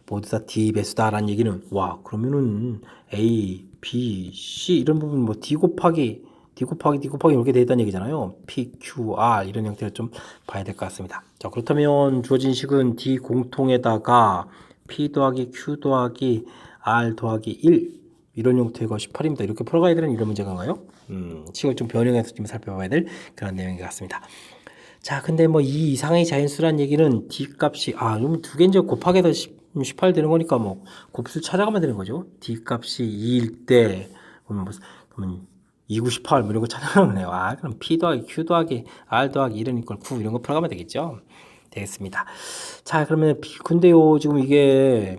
모두 다 D 배수다라는 얘기는 그러면은 A, B, C 이런 부분 뭐 D 곱하기 이렇게 되어 있다는 얘기잖아요. P, Q, R 이런 형태를 좀 봐야 될 것 같습니다. 자, 그렇다면 주어진 식은 D 공통에다가 P 더하기 Q 더하기 R 더하기 1 이런 형태가 18입니다. 이렇게 풀어가야 되는 이런 문제인가요? 식을 좀 변형해서 좀 살펴봐야 될 그런 내용인 것 같습니다. 자, 근데 뭐 이 이상의 자연수란 얘기는 D 값이 그러면 두 개 이제 곱하기해서 18 되는 거니까 뭐 곱수를 찾아가면 되는 거죠. D 값이 2일 때 그러면 2, 9, 18 이런 거 찾아가면 돼요. 그럼 P 더하기 Q 더하기 R 더하기 1은 이걸 9 이런 거 풀어가면 되겠죠. 되겠습니다. 자, 그러면 근데요 지금 이게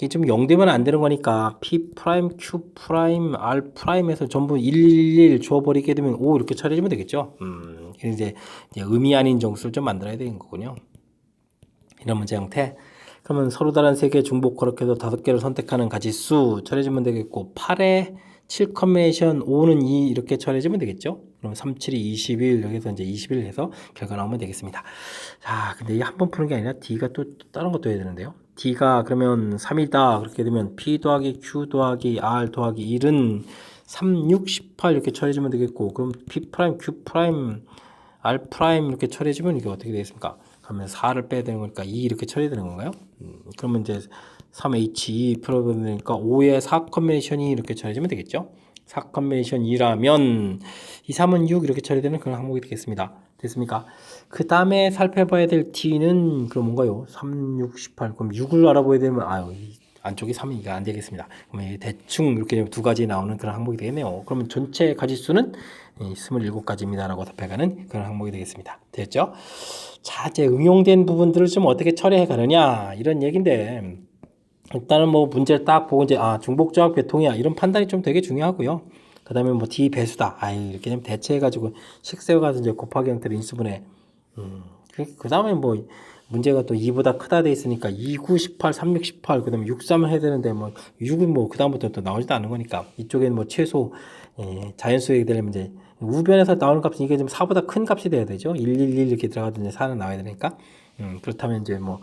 좀 0되면 안 되는 거니까 P 프라임, Q 프라임, R 프라임에서 전부 111 줘버리게 되면 5 이렇게 처리해주면 되겠죠. 이제 의미 아닌 정수를 좀 만들어야 되는 거군요. 이런 문제 형태. 그러면 서로 다른 세 개의 중복 그렇게도 5개를 선택하는 가지수 처리해주면 되겠고 8에 7 컨비네이션 5는 2 이렇게 처리해주면 되겠죠. 그럼 3, 7이 21 여기서 이제 21 해서 결과 나오면 되겠습니다. 자, 근데 이게 한 번 푸는 게 아니라 D가 또 다른 것도 해야 되는데요. D가 그러면 3이다 그렇게 되면 P 더하기 Q 더하기 R 더하기 1은 3, 6, 18 이렇게 처리해주면 되겠고 그럼 P 프라임, Q 프라임, R 프라임 이렇게 처리해주면 이게 어떻게 되겠습니까? 그러면 4를 빼야 되는 거니까 2 이렇게 처리되는 건가요? 그러면 이제 3H2 풀어보니까 5의 4 컨비네이션이 이렇게 처리되면 되겠죠? 4 컨비네이션 2라면 2, 3은 6 이렇게 처리되는 그런 항목이 되겠습니다. 됐습니까? 그 다음에 살펴봐야 될 T는 그럼 뭔가요? 3, 6, 18 그럼 6을 알아봐야 되면 안쪽이 3이니까 안 되겠습니다. 그러면 대충 이렇게 두 가지 나오는 그런 항목이 되겠네요. 그러면 전체 가지수는 27가지입니다 라고 답해가는 그런 항목이 되겠습니다. 됐죠? 자, 이제 응용된 부분들을 좀 어떻게 처리해 가느냐 이런 얘기인데 일단은 뭐 문제를 딱 보고 이제 중복조합 계통이야 이런 판단이 좀 되게 중요하고요. 그 다음에 뭐 D 배수다 이렇게 좀 대체해가지고 식세워가서 이제 곱하기 형태로 인수분해 그 다음에 뭐 문제가 또 2보다 크다 돼 있으니까 2, 9, 18, 3, 6, 18 그 다음에 6, 3을 해야 되는데 뭐 6은 뭐 그 다음부터 또 나오지도 않는 거니까 이쪽에는 뭐 최소 자연수에 되려면 이제 우변에서 나오는 값은 이게 좀 4보다 큰 값이 돼야 되죠. 1, 1, 1 이렇게 들어가도 이제 4는 나와야 되니까 그렇다면 이제 뭐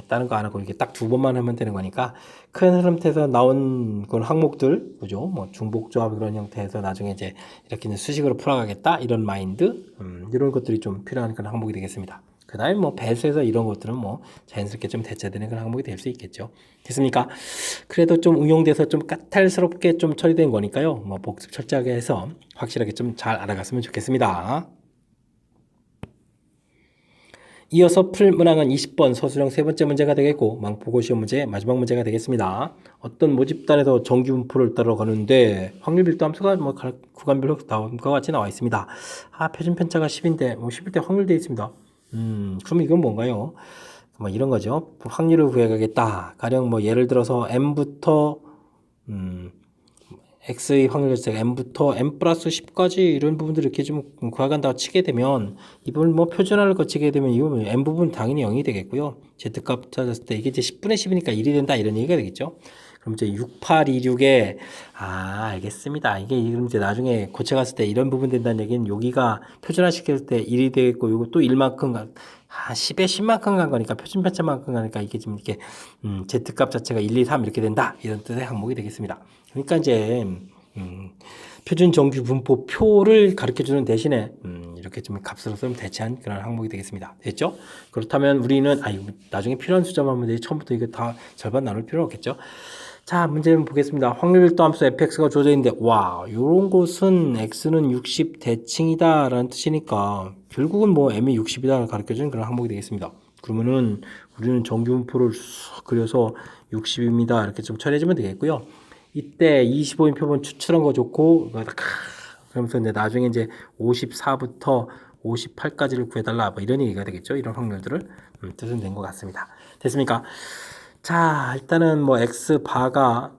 다른 거 안 하고 이게 딱 두 번만 하면 되는 거니까 큰 흐름에서 나온 그런 항목들 그죠? 뭐 중복조합 그런 형태에서 나중에 이제 이렇게 이제 수식으로 풀어가겠다 이런 마인드 이런 것들이 좀 필요한 그런 항목이 되겠습니다. 그 다음에 뭐 배수에서 이런 것들은 뭐 자연스럽게 좀 대체되는 그런 항목이 될 수 있겠죠. 됐습니까? 그래도 좀 응용돼서 좀 까탈스럽게 좀 처리된 거니까요. 뭐 복습 철저하게 해서 확실하게 좀 잘 알아갔으면 좋겠습니다. 이어서 풀 문항은 20번 서술형 세 번째 문제가 되겠고 망포고 시험 문제 마지막 문제가 되겠습니다. 어떤 모집단에서 정규 분포를 따러 가는데 확률 밀도 함수가 뭐 구간별로 나온 것 같이 나와 있습니다. 표준 편차가 10인데 뭐 11대 확률 되어 있습니다. 그럼 이건 뭔가요? 뭐 이런 거죠. 확률을 구해가겠다. 가령 뭐 예를 들어서 m부터 x의 확률 자체가 m부터 m 플러스 10까지 이런 부분들을 이렇게 좀 구해간다고 치게 되면 이 부분 뭐 표준화를 거치게 되면 이 부분 m 부분 당연히 0이 되겠고요. z값 찾았을 때 이게 이제 10분의 10이니까 1이 된다 이런 얘기가 되겠죠. 그럼 이제 6826에 알겠습니다. 이게 그럼 이제 나중에 고쳐갔을 때 이런 부분 된다는 얘기는 여기가 표준화 시켰을 때 1이 되겠고 이거 또 1만큼 10에 10만큼 간 거니까 표준 편차만큼 가니까 이게 지금 이렇게 z값 자체가 1, 2, 3 이렇게 된다 이런 뜻의 항목이 되겠습니다. 그러니까 이제 표준 정규 분포 표를 가르쳐 주는 대신에 이렇게 좀 값으로 쓰면 대체한 그런 항목이 되겠습니다. 됐죠? 그렇다면 우리는 나중에 필요한 숫자만 하면 되지 처음부터 이거 다 절반 나눌 필요는 없겠죠? 자, 문제 보겠습니다. 확률 밀도 함수 fx가 주어져 있는데 요런 곳은 x는 60 대칭이다 라는 뜻이니까 결국은 뭐 m이 60이다 가르쳐 주는 그런 항목이 되겠습니다. 그러면은 우리는 정규 분포를 그려서 60입니다 이렇게 좀 처리해주면 되겠고요. 이때 25인 표본 추출한 거 좋고 그러면서 이제 나중에 이제 54부터 58까지를 구해달라 뭐 이런 얘기가 되겠죠. 이런 확률들을 뜻은 된 것 같습니다. 됐습니까? 자, 일단은 뭐 x 바가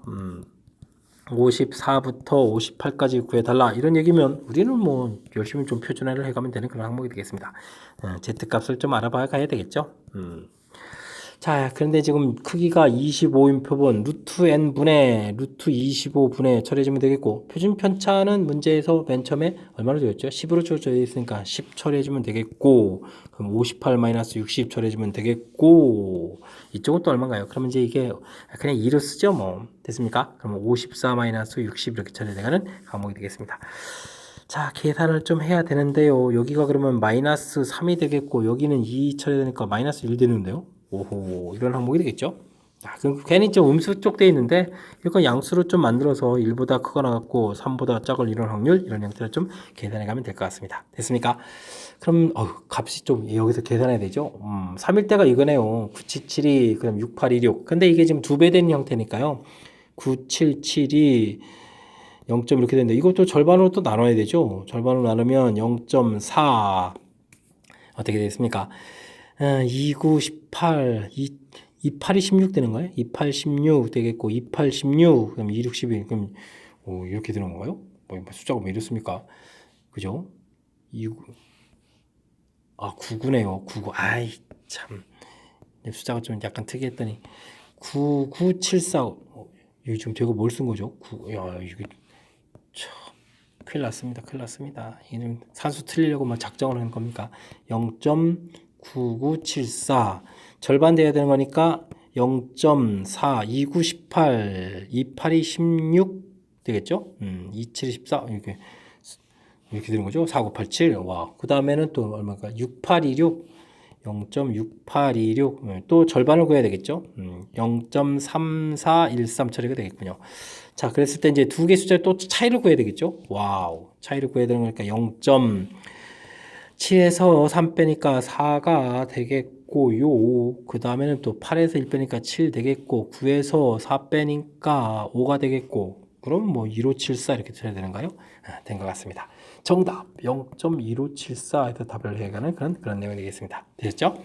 54부터 58까지 구해달라 이런 얘기면 우리는 뭐 열심히 좀 표준화를 해가면 되는 그런 항목이 되겠습니다. z 값을 좀 알아봐야 가야 되겠죠. 자, 그런데 지금 크기가 25인 표본 루트 n분의 루트 25분의 처리해주면 되겠고 표준 편차는 문제에서 맨 처음에 얼마나 되었죠? 10으로 주어져 있으니까 10 처리해주면 되겠고 그럼 58-60 처리해주면 되겠고 이쪽은 또 얼마인가요? 그러면 이제 이게 그냥 2로 쓰죠 뭐 됐습니까? 그러면 54-60 이렇게 처리돼가는 항목이 되겠습니다. 자, 계산을 좀 해야 되는데요. 여기가 그러면 마이너스 3이 되겠고 여기는 2 처리되니까 마이너스 1 되는데요. 오호, 이런 항목이 되겠죠. 그럼 괜히 좀 음수 쪽 돼 있는데 이건 양수로 좀 만들어서 1보다 크거나 같고 3보다 작을 이런 확률 이런 형태로 좀 계산해 가면 될 것 같습니다. 됐습니까? 그럼 값이 좀 여기서 계산해야 되죠. 3일 때가 이거네요. 977이 그럼 6826. 근데 이게 지금 2배 된 형태니까요. 977이 0. 이렇게 되는데 이것도 절반으로 또 나눠야 되죠. 절반으로 나누면 0.4 어떻게 되겠습니까? 29, 18, 28이 16 되는 거예요? 28, 16 되겠고 28, 16 그럼 26, 12 그럼 이렇게 되는 건가요? 뭐 숫자가 왜 이렇습니까? 그죠? 29, 99네요. 99. 참 숫자가 좀 약간 특이했더니 9974 이거 지금 제가 뭘 쓴 거죠? 이게 참 큰일 났습니다. 큰일 났습니다. 이게 산수 틀리려고 막 작정을 하는 겁니까? 0.9974 절반 돼야 되는 거니까 0.4 29 18 28이 16 되겠죠? 27이 14 이렇게 되는 거죠. 4987 그 다음에는 또 얼마일까? 6826 0.6826 또 절반을 구해야 되겠죠. 0.3413 처리가 되겠군요. 자, 그랬을 때 이제 두 개 숫자를 또 차이를 구해야 되겠죠. 차이를 구해야 되는 거니까 0.7에서 3 빼니까 4가 되겠고요. 그 다음에는 또 8에서 1 빼니까 7 되겠고 9에서 4 빼니까 5가 되겠고 그럼 뭐 1574 이렇게 쳐야 되는가요? 된 것 같습니다. 정답 0.1574에서 답을 해가는 그런 내용이 되겠습니다. 되셨죠?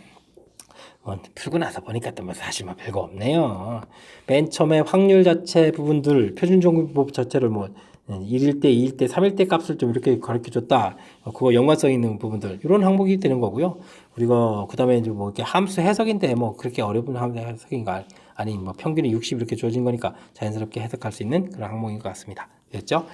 풀고 나서 보니까 또 뭐 사실 뭐 별거 없네요. 맨 처음에 확률 자체 부분들 표준 정보법 자체를 뭐 1일 때, 2일 때, 3일 때 값을 좀 이렇게 가르쳐 줬다. 그거 연관성 있는 부분들 이런 항목이 되는 거고요. 우리가 그다음에 이제 뭐 이렇게 함수 해석인데 뭐 그렇게 어려운 함수 해석인가 아니 뭐 평균이 60 이렇게 주어진 거니까 자연스럽게 해석할 수 있는 그런 항목인 것 같습니다. 됐죠?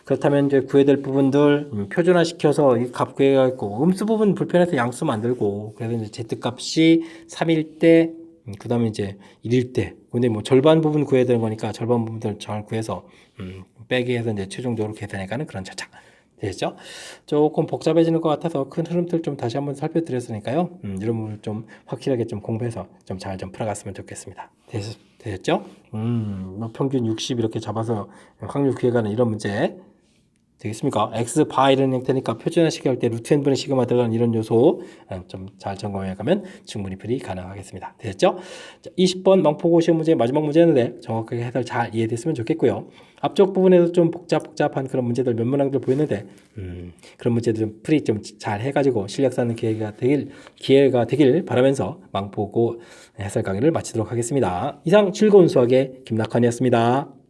그렇다면 이제 구해야 될 부분들 표준화 시켜서 이 값 구해가지고 음수 부분 불편해서 양수 만들고 그래서 이제 z 값이 3일 때 그 다음에 이제 1일 때 근데 뭐 절반 부분 구해야 되는 거니까 절반 부분들 잘 구해서 빼기 해서 이제 최종적으로 계산해가는 그런 차차 되겠죠? 조금 복잡해지는 것 같아서 큰 흐름들 좀 다시 한번 살펴드렸으니까요. 이런 부분을 좀 확실하게 좀 공부해서 좀 잘 좀 풀어갔으면 좋겠습니다. 되셨죠? 뭐 평균 60 이렇게 잡아서 확률 구해가는 이런 문제 되겠습니까? x 바 이런 형태니까 표준화시키 할 때 루트 n분의 시그마 들어가는 이런 요소 좀 잘 점검해 가면 충분히 풀이 가능하겠습니다. 됐죠? 자, 20번 망포고 시험 문제 마지막 문제였는데 정확하게 해설 잘 이해됐으면 좋겠고요. 앞쪽 부분에도 좀 복잡한 그런 문제들 몇 문항들 보였는데 그런 문제들 좀 풀이 좀 잘 해가지고 실력 쌓는 기회가 되길 바라면서 망포고 해설 강의를 마치도록 하겠습니다. 이상 즐거운 수학의 김낙환이었습니다.